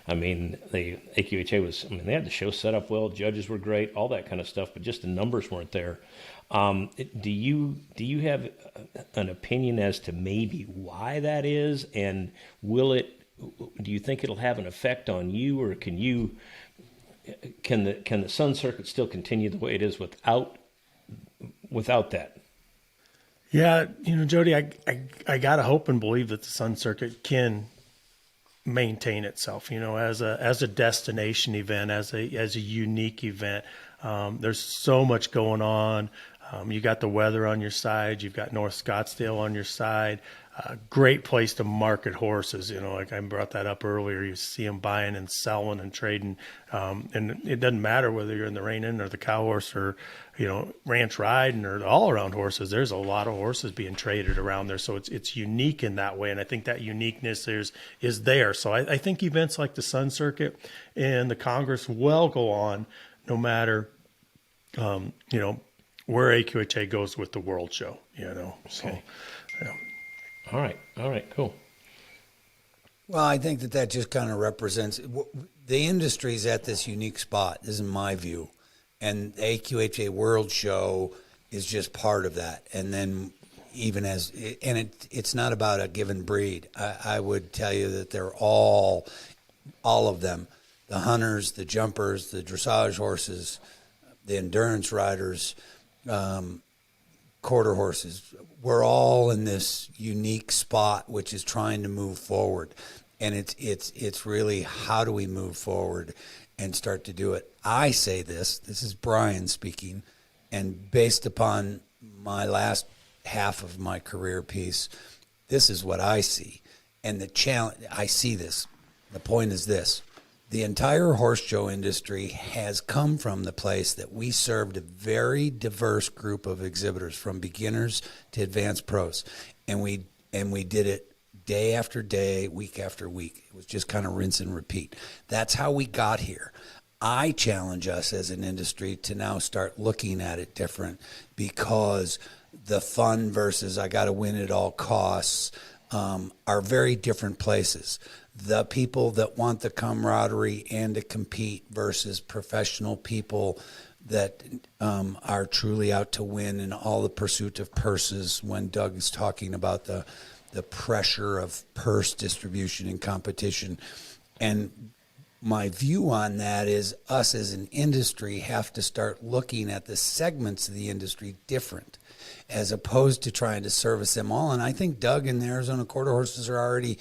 I mean, the AQHA was, they had the show set up well, judges were great, all that kind of stuff, but just the numbers weren't there. Do you have an opinion as to maybe why that is? And do you think it'll have an effect on you, or can the Sun Circuit still continue the way it is without that? Yeah, Jody, I gotta hope and believe that the Sun Circuit can maintain itself, as a destination event, as a unique event. There's so much going on. You got the weather on your side. You've got North Scottsdale on your side. Great place to market horses. Like I brought that up earlier. You see them buying and selling and trading. And it doesn't matter whether you're in the rein in or the cow horse or, ranch riding or all around horses. There's a lot of horses being traded around there. So it's unique in that way. And I think that uniqueness is there. So I think events like the Sun Circuit and the Congress will go on no matter, where AQHA goes with the World Show, So, Okay. yeah. All right, cool. Well, I think that just kind of represents the industry's at this unique spot. This is my view, and the AQHA World Show is just part of that. And then it's not about a given breed. I would tell you that they're all of them, the hunters, the jumpers, the dressage horses, the endurance riders, quarter horses. We're all in this unique spot, which is trying to move forward. And it's really, how do we move forward and start to do it? I say this is Brian speaking, and based upon my last half of my career piece, this is what I see. And the challenge, I see this. The point is this. The entire horse show industry has come from the place that we served a very diverse group of exhibitors, from beginners to advanced pros. And we did it day after day, week after week. It was just kind of rinse and repeat. That's how we got here. I challenge us as an industry to now start looking at it different, because the fun versus I got to win at all costs are very different places. The people that want the camaraderie and to compete versus professional people that are truly out to win in all the pursuit of purses. When Doug is talking about the pressure of purse distribution and competition. And my view on that is us as an industry have to start looking at the segments of the industry different, as opposed to trying to service them all. And I think Doug and the Arizona Quarter Horses are already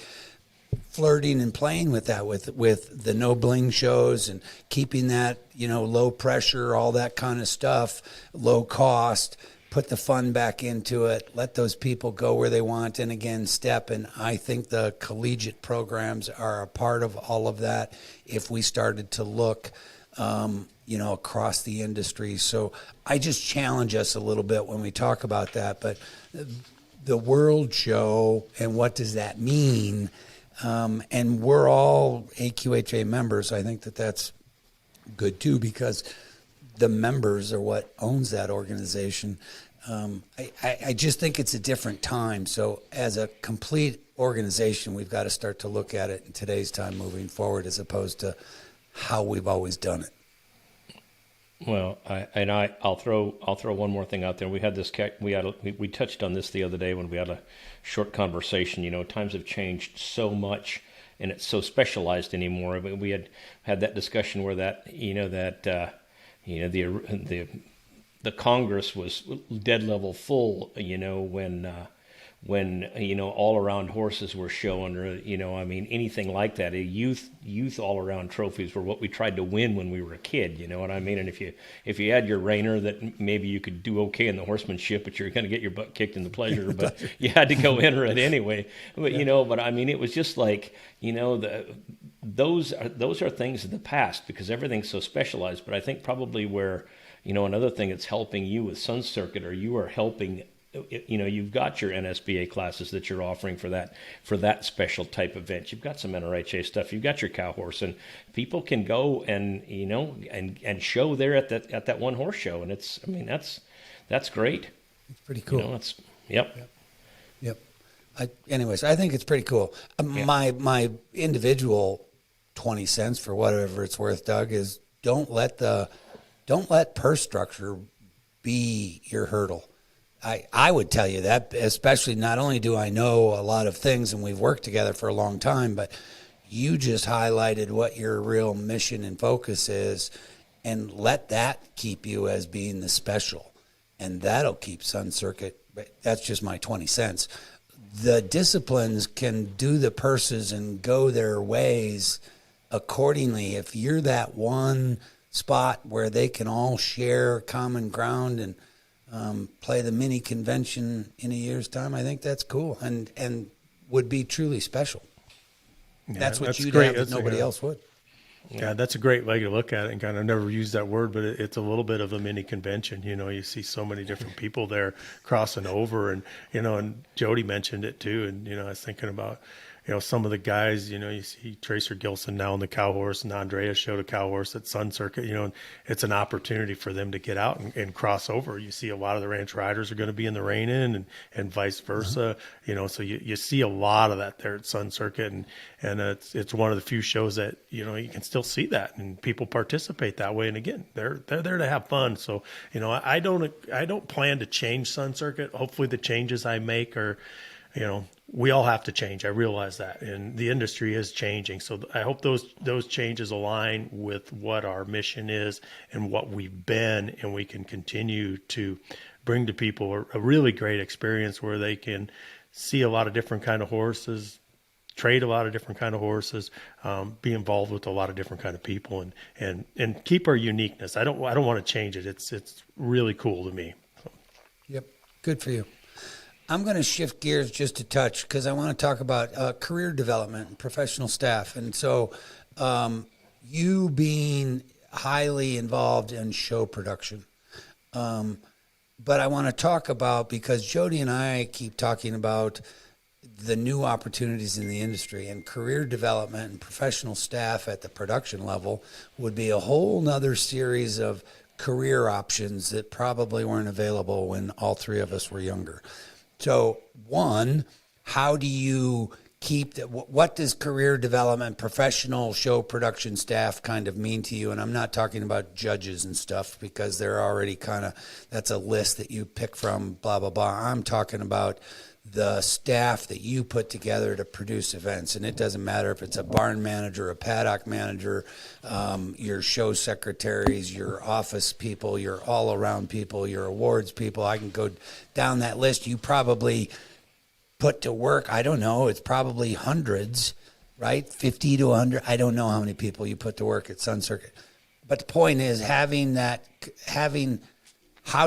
flirting and playing with that, with the no bling shows and keeping that, low pressure, all that kind of stuff, low cost, put the fun back into it, let those people go where they want, and again, step. And I think the collegiate programs are a part of all of that if we started to look, across the industry. So I just challenge us a little bit when we talk about that. But the World Show, and what does that mean? And we're all AQHA members. I think that's good too, because the members are what owns that organization. I just think it's a different time. So as a complete organization, we've got to start to look at it in today's time moving forward, as opposed to how we've always done it. Well, I'll throw one more thing out there. We touched on this the other day when we had a short conversation. Times have changed so much, and it's so specialized anymore. But we had that discussion where the Congress was dead level full. When all around horses were showing, or anything like that. Youth all around trophies were what we tried to win when we were a kid. You know what I mean? And if you had your reiner, that maybe you could do okay in the horsemanship, but you're going to get your butt kicked in the pleasure. But you had to go enter it anyway. But it was just like those are things of the past, because everything's so specialized. But I think probably where another thing that's helping you with Sun Circuit, or you are helping you've got your NSBA classes that you're offering for that special type event. You've got some NRHA stuff. You've got your cow horse, and people can go and and show there at that one horse show, and that's great. It's pretty cool. Yep. Anyways, I think it's pretty cool. My individual 20 cents for whatever it's worth, Doug, is don't let purse structure be your hurdle. I would tell you that, especially not only do I know a lot of things and we've worked together for a long time, but you just highlighted what your real mission and focus is, and let that keep you as being the special, and that'll keep Sun Circuit. That's just my 20 cents. The disciplines can do the purses and go their ways accordingly. If you're that one spot where they can all share common ground and play the mini convention in a year's time, I think that's cool and would be truly special. Yeah, that's what you'd great. have that nobody else would. Yeah, that's a great way to look at it, and kind of never used that word, but it's a little bit of a mini convention. You see so many different people there crossing over, and and Jody mentioned it too. And I was thinking about some of the guys. You see Tracer Gilson now on the cow horse, and Andrea showed a cow horse at Sun Circuit. And it's an opportunity for them to get out and cross over. You see a lot of the ranch riders are going to be in the rein in, and vice versa. So you see a lot of that there at Sun Circuit, and it's one of the few shows that you can still see that, and people participate that way. And again, they're there to have fun. So I don't plan to change Sun Circuit. Hopefully the changes I make are, we all have to change. I realize that, and the industry is changing. So I hope those changes align with what our mission is and what we've been, and we can continue to bring to people a really great experience where they can see a lot of different kind of horses, trade a lot of different kind of horses, be involved with a lot of different kind of people, and keep our uniqueness. I don't want to change it. It's really cool to me. So. Yep, good for you. I'm going to shift gears just a touch because I want to talk about career development and professional staff. And so you being highly involved in show production. But I want to talk about, because Jody and I keep talking about the new opportunities in the industry, and career development and professional staff at the production level would be a whole nother series of career options that probably weren't available when all three of us were younger. So, one, how do you keep what does career development, professional show production staff kind of mean to you? And I'm not talking about judges and stuff, because they're already that's a list that you pick from, blah, blah, blah. I'm talking about the staff that you put together to produce events. And it doesn't matter if it's a barn manager, a paddock manager, your show secretaries, your office people, your all-around people, your awards people. I can go down that list. You probably put to work, I don't know, it's probably hundreds, right? 50 to 100. I don't know how many people you put to work at Sun Circuit. But the point is how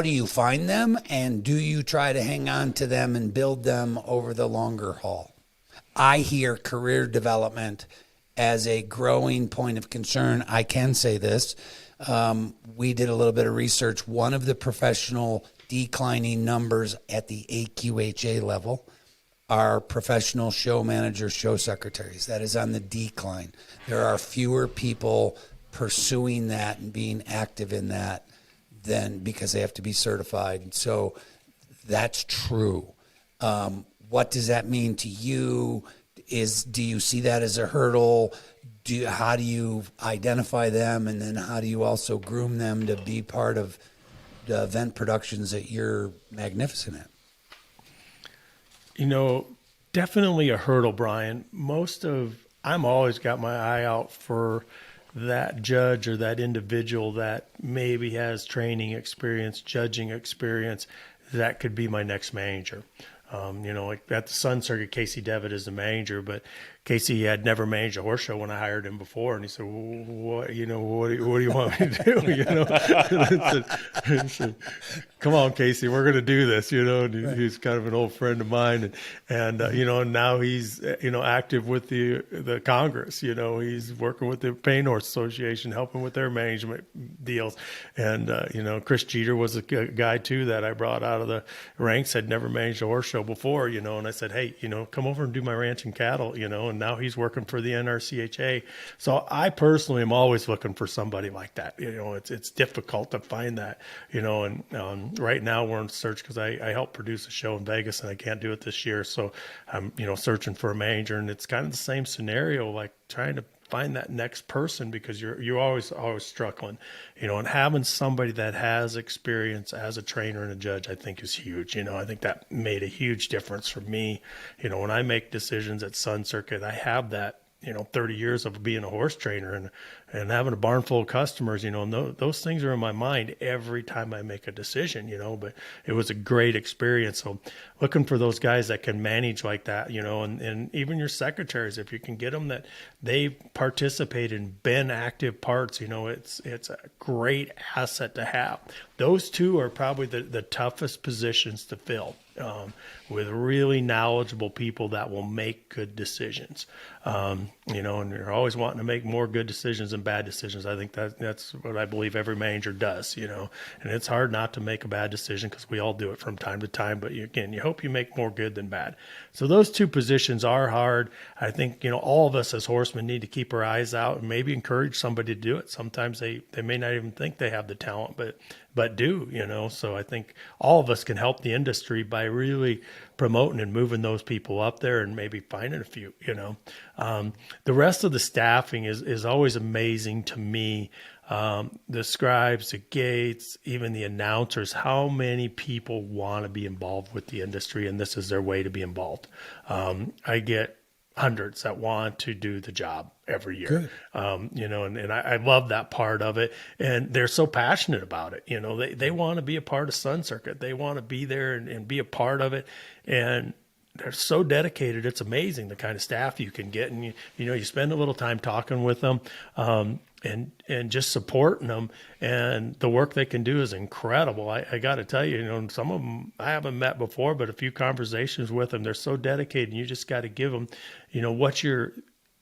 do you find them, and do you try to hang on to them and build them over the longer haul? I hear career development as a growing point of concern. I can say this. We did a little bit of research. One of the professional declining numbers at the AQHA level are professional show managers, show secretaries. That is on the decline. There are fewer people pursuing that and being active in that than, because they have to be certified. So that's true. What does that mean to you? Do you see that as a hurdle? How do you identify them? And then how do you also groom them to be part of the event productions that you're magnificent at? Definitely a hurdle, Brian. I'm always got my eye out for that judge or that individual that maybe has training experience, judging experience, that could be my next manager. Like at the Sun Circuit, Casey Devitt is the manager, but Casey had never managed a horse show when I hired him before, and he said, "What do you want me to do?" I said, "Come on, Casey, we're going to do this." And he's kind of an old friend of mine, and now he's active with the Congress. He's working with the Paint Horse Association, helping with their management deals, and Chris Jeter was a guy too that I brought out of the ranks, had never managed a horse show before, and I said, "Hey, come over and do my ranch and cattle," and now he's working for the NRCHA. So I personally am always looking for somebody like that. It's difficult to find that, and right now we're in search because I help produce a show in Vegas and I can't do it this year. So I'm, searching for a manager, and it's kind of the same scenario, like trying to find that next person because you're always struggling, and having somebody that has experience as a trainer and a judge, I think is huge. I think that made a huge difference for me. When I make decisions at Sun Circuit, I have that, 30 years of being a horse trainer and having a barn full of customers, and those things are in my mind every time I make a decision, but it was a great experience. So looking for those guys that can manage like that, and even your secretaries, if you can get them that they participate in been active parts, it's a great asset to have. Those two are probably the toughest positions to fill. With really knowledgeable people that will make good decisions, and you're always wanting to make more good decisions than bad decisions. I think that's what I believe every manager does, and it's hard not to make a bad decision because we all do it from time to time, but you hope you make more good than bad. So those two positions are hard. I think, all of us as horsemen need to keep our eyes out and maybe encourage somebody to do it. Sometimes they may not even think they have the talent, but do, so I think all of us can help the industry by really promoting and moving those people up there and maybe finding a few, the rest of the staffing is always amazing to me. The scribes, the gates, even the announcers, how many people want to be involved with the industry, and this is their way to be involved. I get hundreds that want to do the job every year. And I love that part of it. And they're so passionate about it. They want to be a part of Sun Circuit. They want to be there and be a part of it. And they're so dedicated. It's amazing the kind of staff you can get. And, you spend a little time talking with them, and just supporting them, and the work they can do is incredible. I got to tell you, some of them I haven't met before, but a few conversations with them, they're so dedicated, and you just got to give them, what your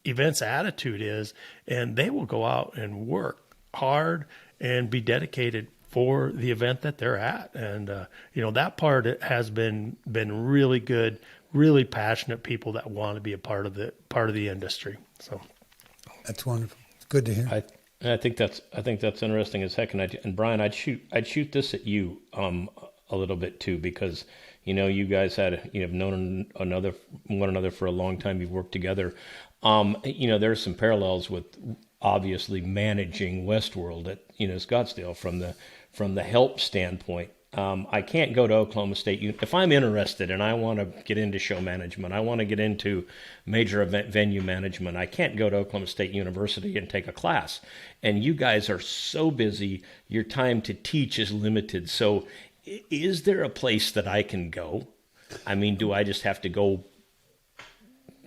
event's attitude is, and they will go out and work hard and be dedicated for the event that they're at. And, that part has been really good, really passionate people that want to be a part of the industry. So that's wonderful. Good to hear. I think that's interesting as heck. And Brian, I'd shoot this at you a little bit too, because you guys have known one another for a long time. You've worked together. There's some parallels with obviously managing Westworld at Scottsdale from the help standpoint. I can't go to Oklahoma State. If I'm interested and I want to get into show management, I want to get into major event venue management, I can't go to Oklahoma State University and take a class. And you guys are so busy, your time to teach is limited. So is there a place that I can go? I mean, do I just have to go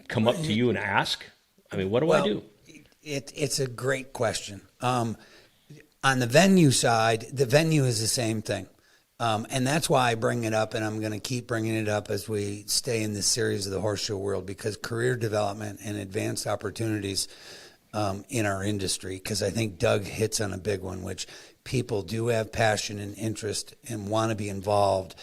come up to you and ask? I mean, what do I do? It's a great question. On the venue side, the venue is the same thing. And that's why I bring it up, and I'm going to keep bringing it up as we stay in this series of the horse show world, because career development and advanced opportunities in our industry, because I think Doug hits on a big one, which people do have passion and interest and want to be involved.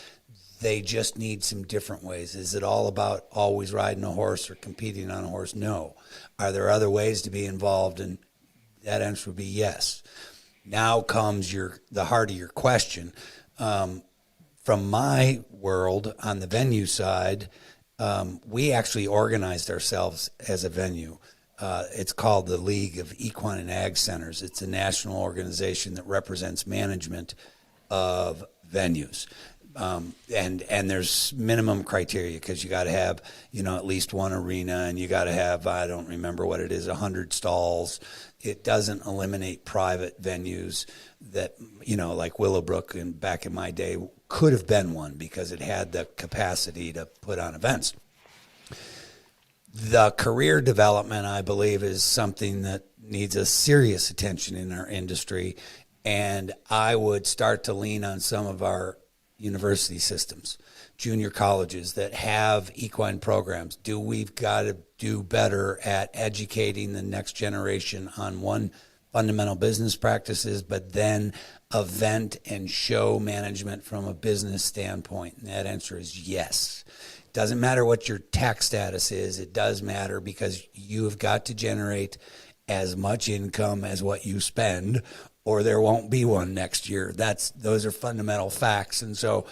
They just need some different ways. Is it all about always riding a horse or competing on a horse? No. Are there other ways to be involved? And that answer would be yes. Now comes the heart of your question. From my world on the venue side, we actually organized ourselves as a venue. It's called the League of Equine and Ag Centers. It's a national organization that represents management of venues. And there's minimum criteria, because you got to have, at least one arena, and you got to have, I don't remember what it is, 100 stalls. It doesn't eliminate private venues that, like Willowbrook and back in my day could have been one because it had the capacity to put on events. The career development, I believe, is something that needs a serious attention in our industry. And I would start to lean on some of our university systems, junior colleges that have equine programs. We've got to do better at educating the next generation on one, fundamental business practices, but then event and show management from a business standpoint? And that answer is yes. Doesn't matter what your tax status is. It does matter because you have got to generate as much income as what you spend, or there won't be one next year. Those are fundamental facts. And so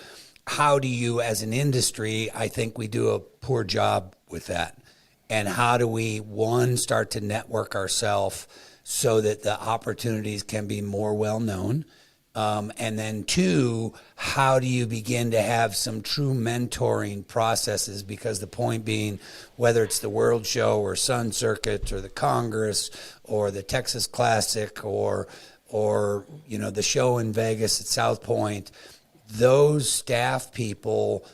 how do you, as an industry, I think we do a poor job with that. And how do we, one, start to network ourselves so that the opportunities can be more well known? And then two, how do you begin to have some true mentoring processes? Because the point being, whether it's the World Show or Sun Circuit or the Congress or the Texas Classic or the show in Vegas at South Point, those staff people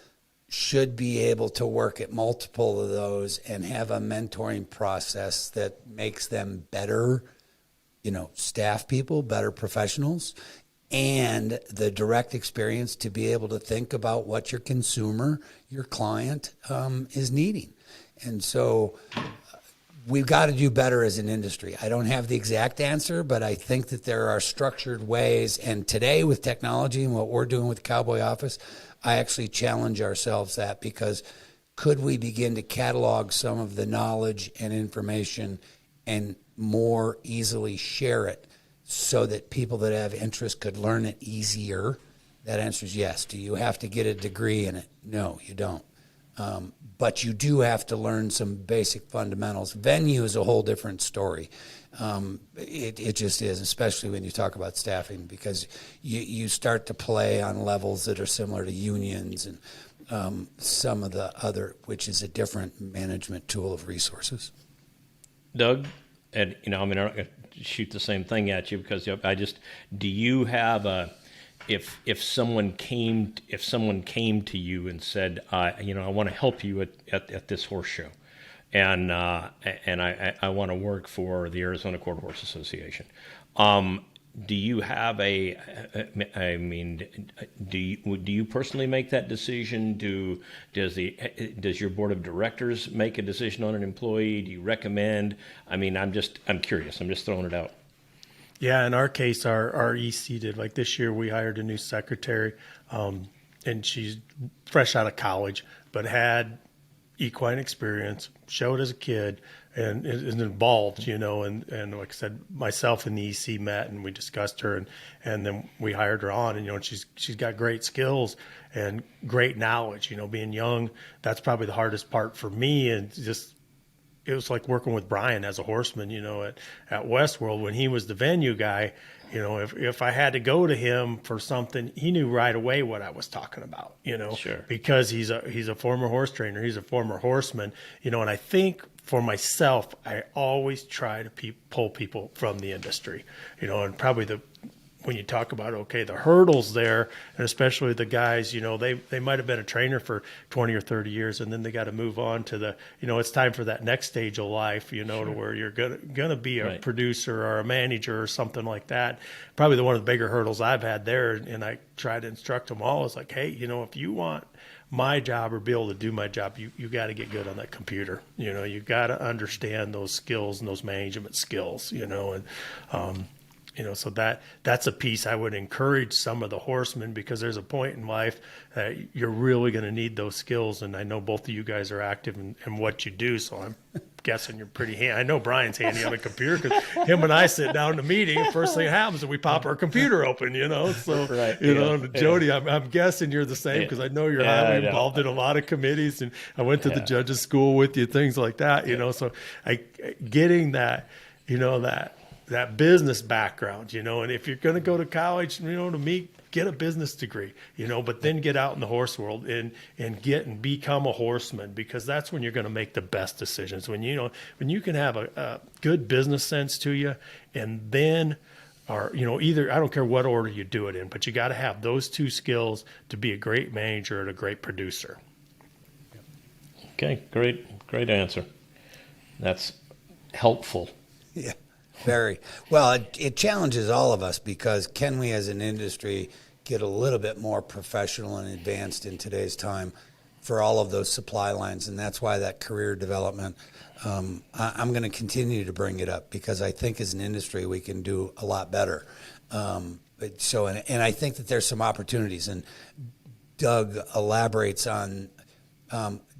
should be able to work at multiple of those and have a mentoring process that makes them better, staff people, better professionals, and the direct experience to be able to think about what your consumer, your client, is needing. And so we've got to do better as an industry. I don't have the exact answer, but I think that there are structured ways. And today with technology and what we're doing with Cowboy Office, I actually challenge ourselves that, because could we begin to catalog some of the knowledge and information and more easily share it so that people that have interest could learn it easier? That answer is yes. Do you have to get a degree in it? No, you don't. But you do have to learn some basic fundamentals. Venue is a whole different story. It just is, especially when you talk about staffing, because you start to play on levels that are similar to unions and some of the other, which is a different management tool of resources. Doug, and I'm going to shoot the same thing at you, because do you have if someone came to you and said, I want to help you at this horse show, and I want to work for the Arizona Quarter Horse Association, do you have do you personally make that decision? Does your board of directors make a decision on an employee? Do you recommend? I'm curious. I'm just throwing it out. Yeah, in our case, our EC did. Like this year, we hired a new secretary, and she's fresh out of college, but had equine experience, showed as a kid, and is involved, and like I said, myself and the EC met and we discussed her, and then we hired her on, and she's got great skills and great knowledge. Being young, that's probably the hardest part for me, and just it was like working with Brian as a horseman, at Westworld when he was the venue guy. If I had to go to him for something, he knew right away what I was talking about, Sure. Because he's a former horse trainer, he's a former horseman, and I think for myself, I always try to pull people from the industry, and probably when you talk about, the hurdles there, and especially the guys, they might have been a trainer for 20 or 30 years, and then they got to move on to it's time for that next stage of life, sure, to where you're gonna be a right producer or a manager or something like that. Probably one of the bigger hurdles I've had there, and I try to instruct them all, is like, hey, if you want my job or be able to do my job, you got to get good on that computer. You got to understand those skills and those management skills, so that's a piece I would encourage some of the horsemen, because there's a point in life that you're really going to need those skills. And I know both of you guys are active in what you do, so I'm guessing you're pretty handy. I know Brian's handy on a computer, because him and I sit down in a meeting, first thing that happens is we pop our computer open, so, right, Jody, I'm guessing you're the same, because I know you're highly involved in a lot of committees, and I went to the judges school with you, things like that, so getting that, that business background, and if you're going to go to college, to me, get a business degree, but then get out in the horse world and become a horseman, because that's when you're going to make the best decisions. When you can have a good business sense to you, and then either, I don't care what order you do it in, but you got to have those two skills to be a great manager and a great producer. Okay, great answer. That's helpful. Yeah, very. Well, it challenges all of us because can we as an industry get a little bit more professional and advanced in today's time for all of those supply lines? And that's why that career development, I'm going to continue to bring it up because I think as an industry we can do a lot better. And I think that there's some opportunities. And Doug elaborates on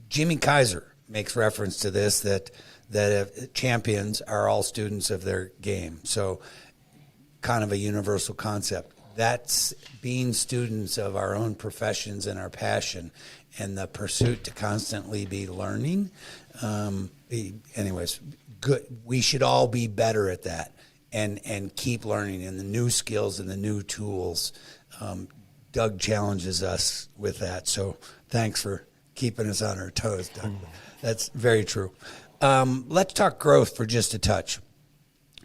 Jimmy Kaiser makes reference to this, that if champions are all students of their game. So kind of a universal concept. That's being students of our own professions and our passion and the pursuit to constantly be learning. Anyways, good. We should all be better at that and keep learning and the new skills and the new tools. Doug challenges us with that. So thanks for keeping us on our toes, Doug. That's very true. Let's talk growth for just a touch.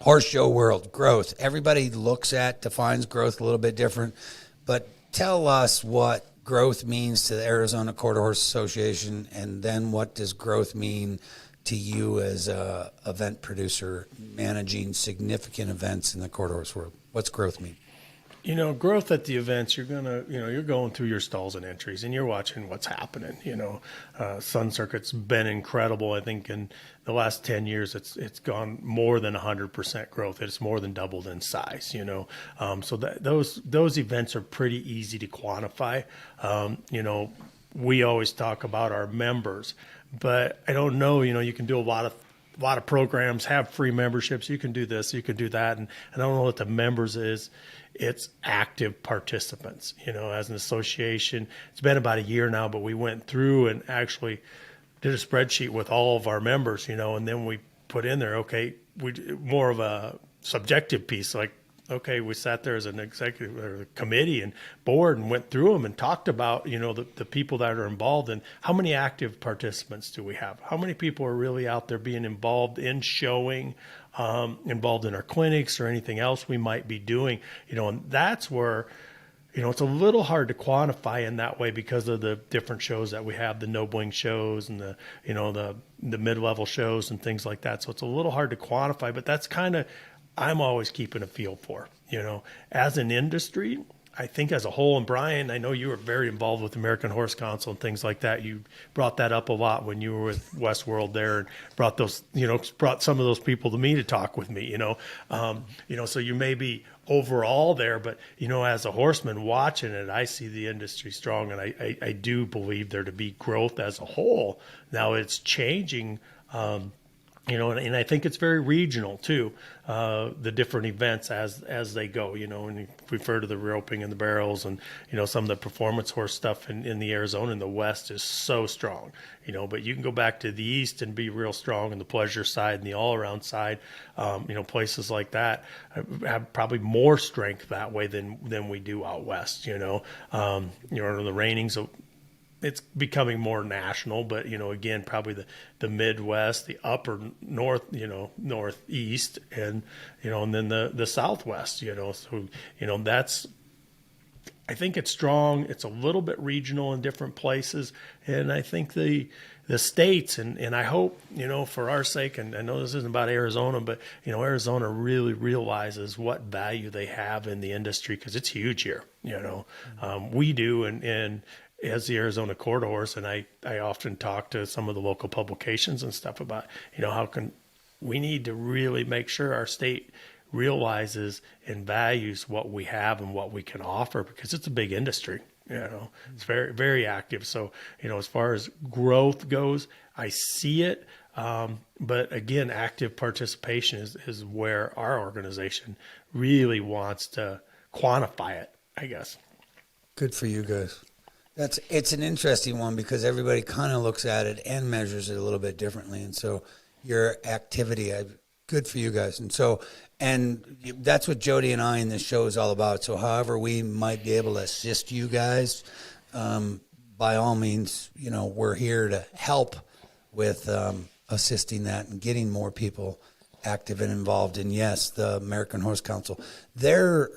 Horse show world, growth. Everybody defines growth a little bit different, but tell us what growth means to the Arizona Quarter Horse Association, and then what does growth mean to you as a event producer managing significant events in the quarter horse world? What's growth mean? Growth at the events, you're going through your stalls and entries and you're watching what's happening. Sun Circuit's been incredible. I think in the last 10 years, it's gone more than 100% growth. It's more than doubled in size, so those events are pretty easy to quantify. We always talk about our members, but I don't know, you can do a lot of programs, have free memberships. You can do this, you can do that. And I don't know what the members is. It's active participants, as an association. It's been about a year now, but we went through and actually did a spreadsheet with all of our members, and then we put in there, okay, more of a subjective piece, like, okay, we sat there as an executive or committee and board and went through them and talked about, the people that are involved and how many active participants do we have? How many people are really out there being involved in showing, involved in our clinics or anything else we might be doing, and that's where, it's a little hard to quantify in that way because of the different shows that we have, the no bling shows and the mid-level shows and things like that. So it's a little hard to quantify, but that's kind of, I'm always keeping a feel for, as an industry. I think as a whole, and Brian, I know you were very involved with American Horse Council and things like that. You brought that up a lot when you were with Westworld there and brought some of those people to me to talk with me, so you may be overall there, but, as a horseman watching it, I see the industry strong, and I do believe there to be growth as a whole. Now it's changing, and I think it's very regional too, the different events as they go, and you refer to the roping and the barrels and, some of the performance horse stuff in the Arizona and the West is so strong, but you can go back to the East and be real strong in the pleasure side and the all around side. Places like that have probably more strength that way than we do out West, the reignings of, it's becoming more national, but, again, probably the Midwest, the upper north, northeast, and, and then the Southwest, so, that's, I think it's strong. It's a little bit regional in different places. And I think the states, and I hope, for our sake, and I know this isn't about Arizona, but, Arizona really realizes what value they have in the industry because it's huge here, we do, and as the Arizona Quarter Horse, and I often talk to some of the local publications and stuff about, how can we need to really make sure our state realizes and values what we have and what we can offer because it's a big industry. It's very, very active. So, as far as growth goes, I see it. But again, active participation is where our organization really wants to quantify it, I guess. Good for you guys. It's an interesting one because everybody kind of looks at it and measures it a little bit differently. And so your activity, good for you guys. And that's what Jody and I in this show is all about. So however we might be able to assist you guys, by all means, we're here to help with assisting that and getting more people active and involved. And yes, the American Horse Council, they're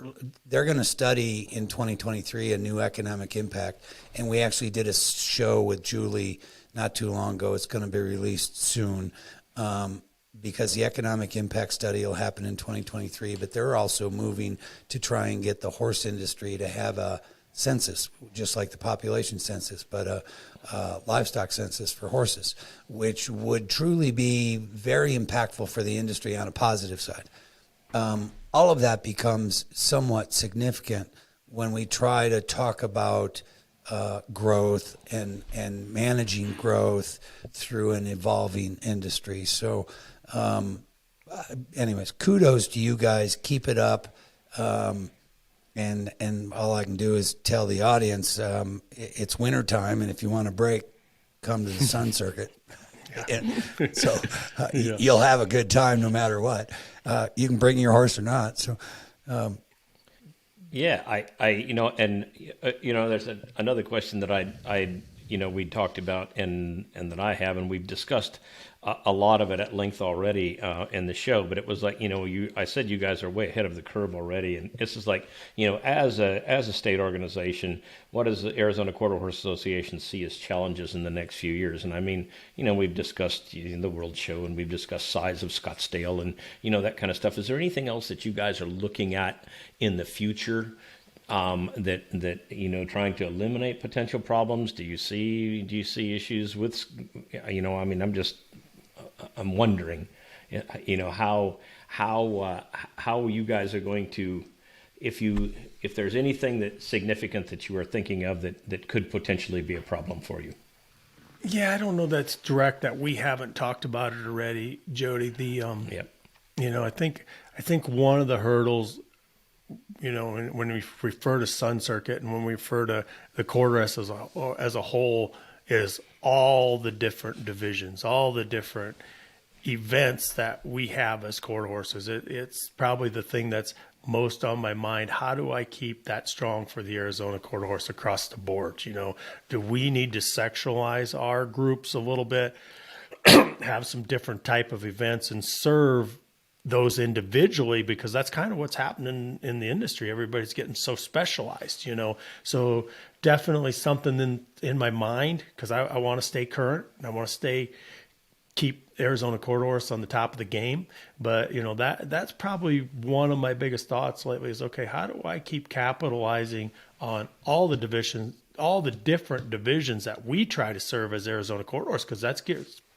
going to study in 2023 a new economic impact. And we actually did a show with Julie not too long ago. It's going to be released soon. because the economic impact study will happen in 2023, but they're also moving to try and get the horse industry to have a census, just like the population census, but a livestock census for horses, which would truly be very impactful for the industry on a positive side. All of that becomes somewhat significant when we try to talk about growth and managing growth through an evolving industry. So anyways, kudos to you guys. Keep it up. And all I can do is tell the audience it's wintertime, and if you want a break, come to the Sun Circuit. So you'll have a good time no matter what. You can bring your horse or not. So yeah, there's another question that we talked about and that I have, and we've discussed a lot of it at length already in the show. But it was like, I said you guys are way ahead of the curve already, and this is like, as a state organization, what does the Arizona Quarter Horse Association see as challenges in the next few years? And I mean, we've discussed the World Show, and we've discussed size of Scottsdale, and that kind of stuff. Is there anything else that you guys are looking at in the future? That trying to eliminate potential problems? Do you see issues with? I'm wondering, how you guys are going to, if there's anything that's significant that you are thinking of that could potentially be a problem for you. Yeah, I don't know that's direct that we haven't talked about it already, Jody. Yep. I think one of the hurdles, when we refer to Sun Circuit and when we refer to the quarter as a whole, is all the different divisions, all the different events that we have as quarter horses. It's probably the thing that's most on my mind. How do I keep that strong for the Arizona quarter horse across the board? Do we need to sexualize our groups a little bit, have some different type of events and serve those individually, because that's kind of what's happening in the industry. Everybody's getting so specialized, so definitely something in my mind, because I want to stay current and I want to keep Arizona quarter horse on the top of the game. But that's probably one of my biggest thoughts lately is, okay, how do I keep capitalizing on all the divisions, all the different divisions that we try to serve as Arizona quarter horse, because that's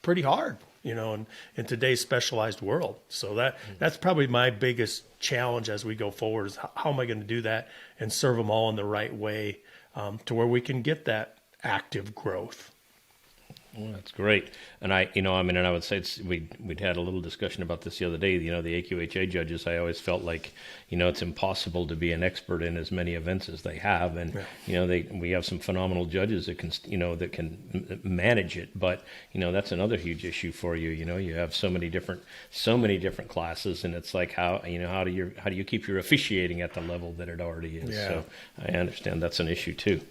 pretty hard, in today's specialized world. So that's probably my biggest challenge as we go forward is how am I going to do that and serve them all in the right way, to where we can get that active growth. Well, that's great. And I would say we'd had a little discussion about this the other day. The AQHA judges, I always felt like, it's impossible to be an expert in as many events as they have. And, we have some phenomenal judges that can manage it. But, that's another huge issue for you. You have so many different classes, and it's like, how do you keep your officiating at the level that it already is? Yeah. So I understand that's an issue too.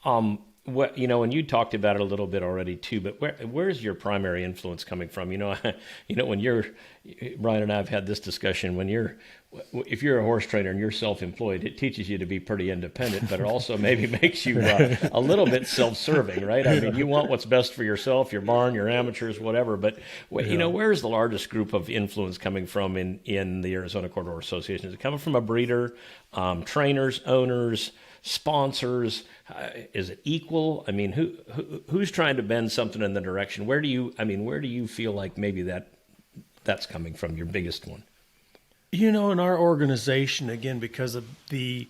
And you talked about it a little bit already too, but where's your primary influence coming from? When Brian and I have had this discussion, if you're a horse trainer and you're self-employed, it teaches you to be pretty independent, but it also maybe makes you a little bit self-serving, right? I mean, you want what's best for yourself, your barn, your amateurs, whatever, but where's the largest group of influence coming from in the Arizona Quarter Horse Association? Is it coming from a breeder, trainers, owners, sponsors? Is it equal? I mean, who's trying to bend something in the direction? Where do you feel like maybe that's coming from, your biggest one? In our organization, again, because of the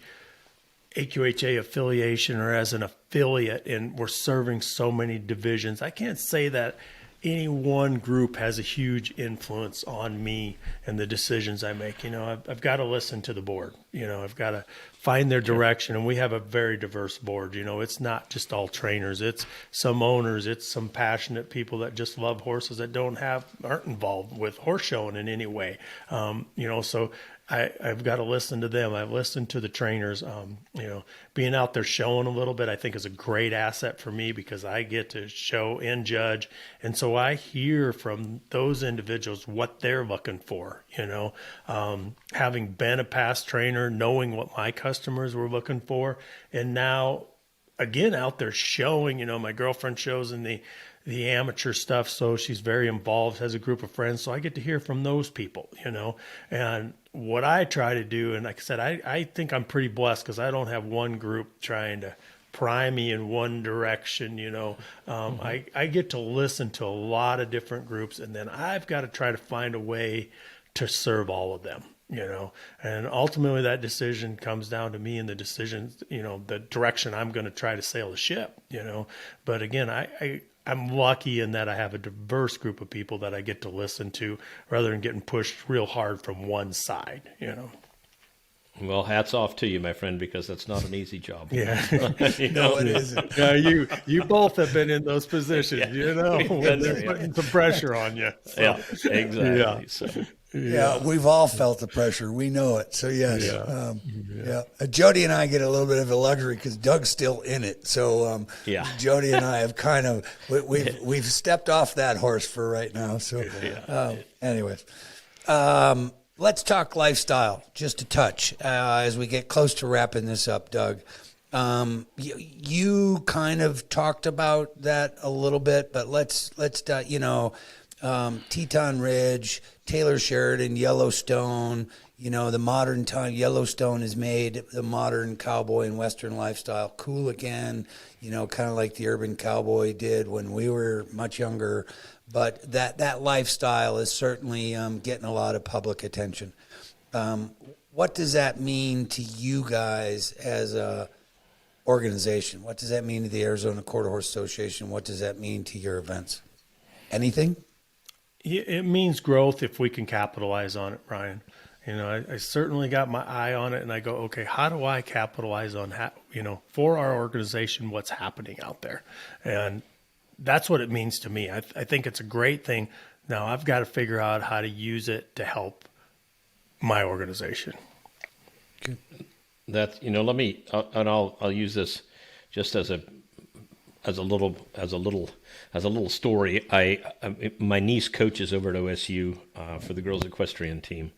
AQHA affiliation or as an affiliate, and we're serving so many divisions, I can't say that any one group has a huge influence on me and the decisions I make. I've got to listen to the board. I've got to find their direction, and we have a very diverse board. It's not just all trainers. It's some owners. It's some passionate people that just love horses that aren't involved with horse showing in any way. So I've got to listen to them. I've listened to the trainers. Being out there showing a little bit, I think is a great asset for me because I get to show and judge. And so I hear from those individuals what they're looking for, having been a past trainer, knowing what my customers were looking for. And now, again, out there showing, my girlfriend shows in the the amateur stuff. So she's very involved, has a group of friends. So I get to hear from those people, and what I try to do. And like I said, I think I'm pretty blessed because I don't have one group trying to pry me in one direction, I get to listen to a lot of different groups, and then I've got to try to find a way to serve all of them, and ultimately that decision comes down to me and the decisions, the direction I'm going to try to sail the ship, but again, I'm lucky in that I have a diverse group of people that I get to listen to rather than getting pushed real hard from one side, Well, hats off to you, my friend, because that's not an easy job. Yeah. No, it isn't. Yeah, you both have been in those positions, when they're putting some pressure on you. So. Yeah, exactly. Yeah. So, Yeah, we've all felt the pressure. We know it. So yes, Jody and I get a little bit of a luxury because Doug's still in it. So Jody and I have kind of we've stepped off that horse for right now. So anyways, let's talk lifestyle just a touch as we get close to wrapping this up, Doug. You kind of talked about that a little bit, but let's Teton Ridge, Taylor Sheridan, Yellowstone, the modern time Yellowstone has made the modern cowboy and Western lifestyle cool again, kind of like the urban cowboy did when we were much younger. But that lifestyle is certainly getting a lot of public attention. What does that mean to you guys as a organization? What does that mean to the Arizona Quarter Horse Association? What does that mean to your events? Anything? It means growth if we can capitalize on it, Brian. I certainly got my eye on it, and I go, okay, how do I capitalize on, for our organization, what's happening out there? And that's what it means to me. I think it's a great thing. Now I've got to figure out how to use it to help my organization. Okay. That's let me and I'll use this just as a little story. My niece coaches over at OSU for the girls equestrian team,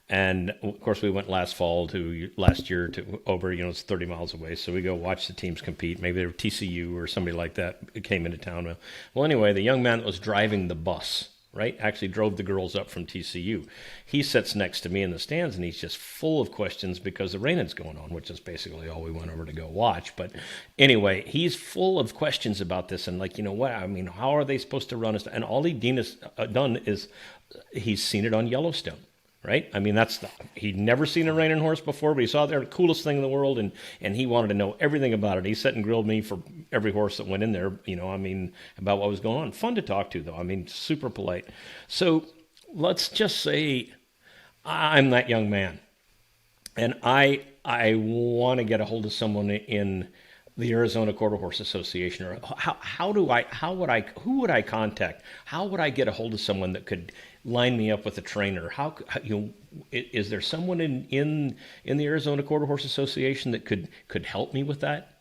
and of course we went last year to over it's 30 miles away, so we go watch the teams compete. Maybe they were TCU or somebody like that came into town. Well, anyway, the young man that was driving the bus, right, actually drove the girls up from TCU. He sits next to me in the stands, and he's just full of questions because the raining's going on, which is basically all we went over to go watch. But anyway, he's full of questions about this, and how are they supposed to run it? And all he has done is he's seen it on Yellowstone. Right? He'd never seen a reining horse before, but he saw the coolest thing in the world, and he wanted to know everything about it. He sat and grilled me for every horse that went in there, about what was going on. Fun to talk to, though. Super polite. So let's just say I'm that young man, and I want to get a hold of someone in the Arizona Quarter Horse Association, or who would I contact? How would I get a hold of someone that could line me up with a trainer? Is there someone in the Arizona Quarter Horse Association that could help me with that?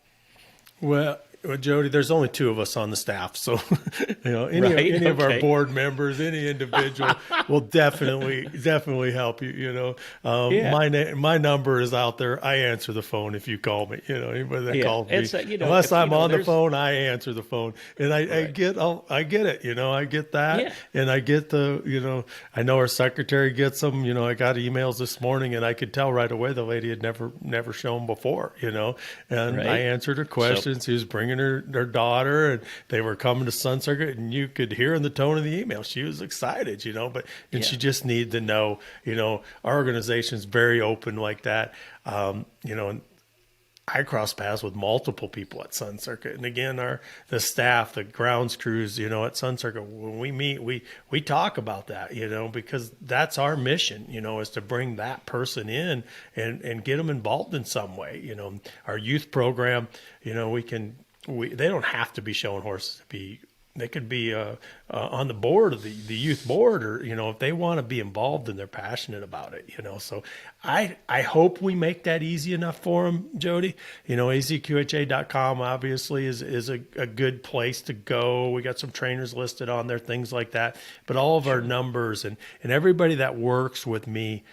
Well, Jody, there's only two of us on the staff, so any of our board members, any individual will definitely help you. My number is out there. I answer the phone if you call me. Anybody that calls me, unless I'm on the phone, I answer the phone, and I get it. I get that, and I get I know our secretary gets them. I got emails this morning, and I could tell right away the lady had never shown before. And I answered her questions. She was bringing her daughter, and they were coming to Sun Circuit, and you could hear in the tone of the email she was excited, she just needed to know, our organization's very open like that, and I cross paths with multiple people at Sun Circuit, and again, the staff, the grounds crews, at Sun Circuit, when we meet, we talk about that, because that's our mission, is to bring that person in and get them involved in some way. Our youth program, they don't have to be showing horses to be. They could be on the board of the youth board, or if they want to be involved and they're passionate about it. So I hope we make that easy enough for them, Jody. AzQHA.com obviously is a good place to go. We got some trainers listed on there, things like that. But all of our numbers and everybody that works with me.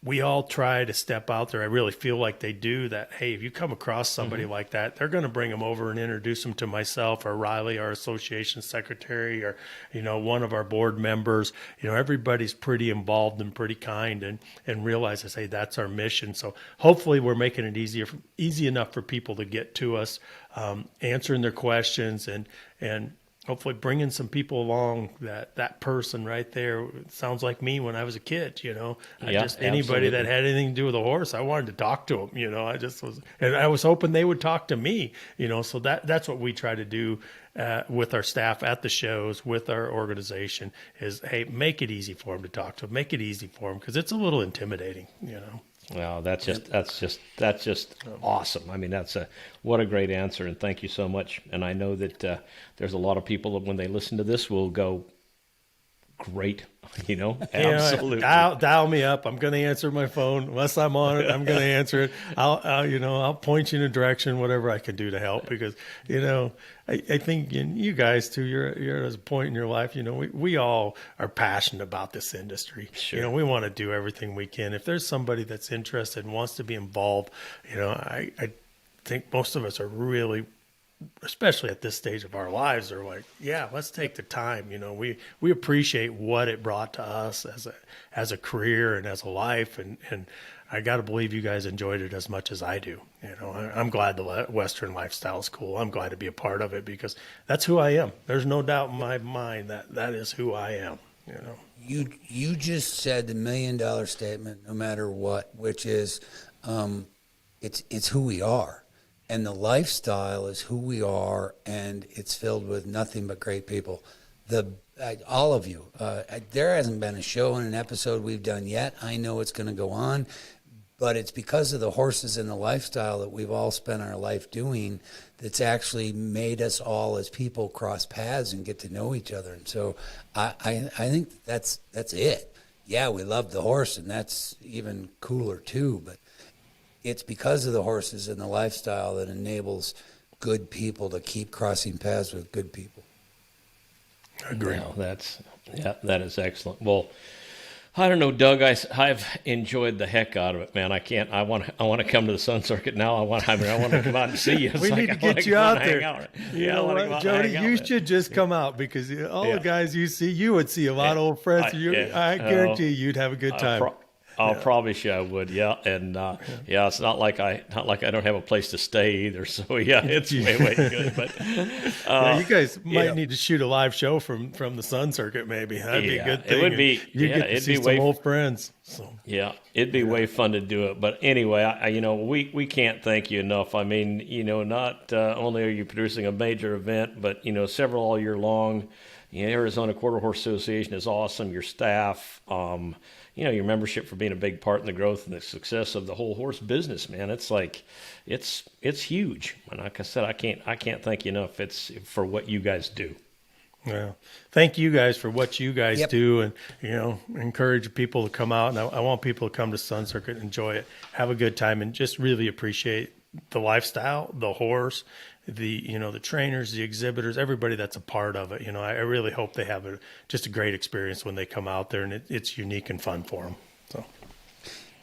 we all try to step out there. I really feel like they do that. Hey, if you come across somebody like that, they're going to bring them over and introduce them to myself or Riley, our association secretary, or, one of our board members. Everybody's pretty involved and pretty kind and realizes, hey, that's our mission. So hopefully we're making it easy enough for people to get to us, answering their questions and hopefully bringing some people along that person right there sounds like me when I was a kid, anybody that had anything to do with a horse, I wanted to talk to them, and I was hoping they would talk to me, so that's what we try to do with our staff at the shows, with our organization is, hey, make it easy for them to talk to them, make it easy for them, because it's a little intimidating, Well, that's just awesome. I mean, what a great answer, and thank you so much. And I know that there's a lot of people that when they listen to this will go, great, absolutely. Dial me up. I'm going to answer my phone unless I'm on it. I'm going to answer it. I'll point you in a direction, whatever I can do to help, because I think you guys too. You're at a point in your life. We all are passionate about this industry. Sure. We want to do everything we can. If there's somebody that's interested and wants to be involved, I think most of us are really, especially at this stage of our lives, are like, yeah, let's take the time. We appreciate what it brought to us as a career and as a life, and I got to believe you guys enjoyed it as much as I do. I'm glad the Western lifestyle is cool. I'm glad to be a part of it because that's who I am. There's no doubt in my mind that is who I am. You just said the $1 million statement, no matter what, which is, it's who we are. And the lifestyle is who we are, and it's filled with nothing but great people. All of you. There hasn't been a show and an episode we've done yet. I know it's going to go on, but it's because of the horses and the lifestyle that we've all spent our life doing that's actually made us all as people cross paths and get to know each other. And so I think that's it. Yeah, we love the horse, and that's even cooler too, but it's because of the horses and the lifestyle that enables good people to keep crossing paths with good people. I agree. No, that is excellent. Well, I don't know, Doug. I've enjoyed the heck out of it, man. I want to come to the Sun Circuit now. I want to come out and see you. We need to get you out there. You know what, Jody? You should just come out because all the guys you see, you would see a lot of old friends. I guarantee you'd have a good time. I'll probably say I would, and it's not like I don't have a place to stay either. So it's way good. But you guys might need to shoot a live show from the Sun Circuit, maybe. That'd be a good thing. It would be. You get to see some old friends. So. Yeah, it'd be way fun to do it. But anyway, we can't thank you enough. I mean, not only are you producing a major event, but several all year long. Arizona Quarter Horse Association is awesome. Your staff. Your membership for being a big part in the growth and the success of the whole horse business, man. It's like, it's huge. And like I said, I can't thank you enough. It's for what you guys do. Well, thank you guys for what you guys do, and encourage people to come out. And I want people to come to Sun Circuit, enjoy it, have a good time, and just really appreciate the lifestyle, the horse, the trainers, the exhibitors, everybody that's a part of it. I really hope they have just a great experience when they come out there, and it's unique and fun for them. So.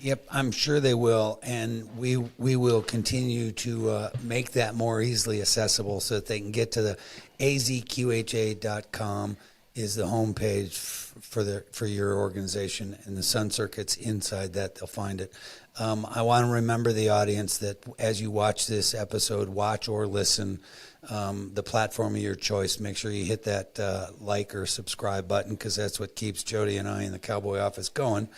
Yep, I'm sure they will, and we will continue to make that more easily accessible so that they can get to the AzQHA.com is the homepage for your organization, and the Sun Circuit's inside that. They'll find it. I want to remember the audience that as you watch this episode, watch or listen, the platform of your choice, make sure you hit that like or subscribe button, because that's what keeps Jody and I in the Cowboy office going.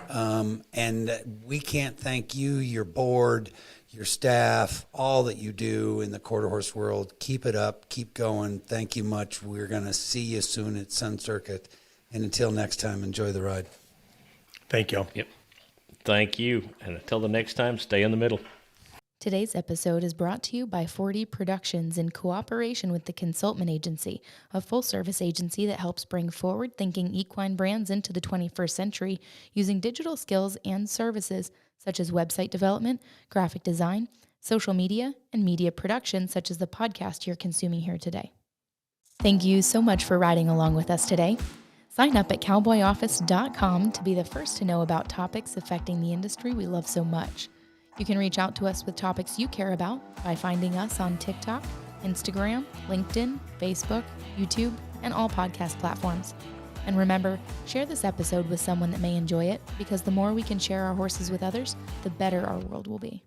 And we can't thank you, your board, your staff, all that you do in the quarter horse world. Keep it up. Keep going. Thank you much. We're going to see you soon at Sun Circuit. And until next time, enjoy the ride. Thank you. Yep. Thank you. And until the next time, stay in the middle. Today's episode is brought to you by 4D Productions in cooperation with the Consultment Agency, a full-service agency that helps bring forward-thinking equine brands into the 21st century using digital skills and services such as website development, graphic design, social media, and media production such as the podcast you're consuming here today. Thank you so much for riding along with us today. Sign up at cowboyoffice.com to be the first to know about topics affecting the industry we love so much. You can reach out to us with topics you care about by finding us on TikTok, Instagram, LinkedIn, Facebook, YouTube, and all podcast platforms. And remember, share this episode with someone that may enjoy it, because the more we can share our horses with others, the better our world will be.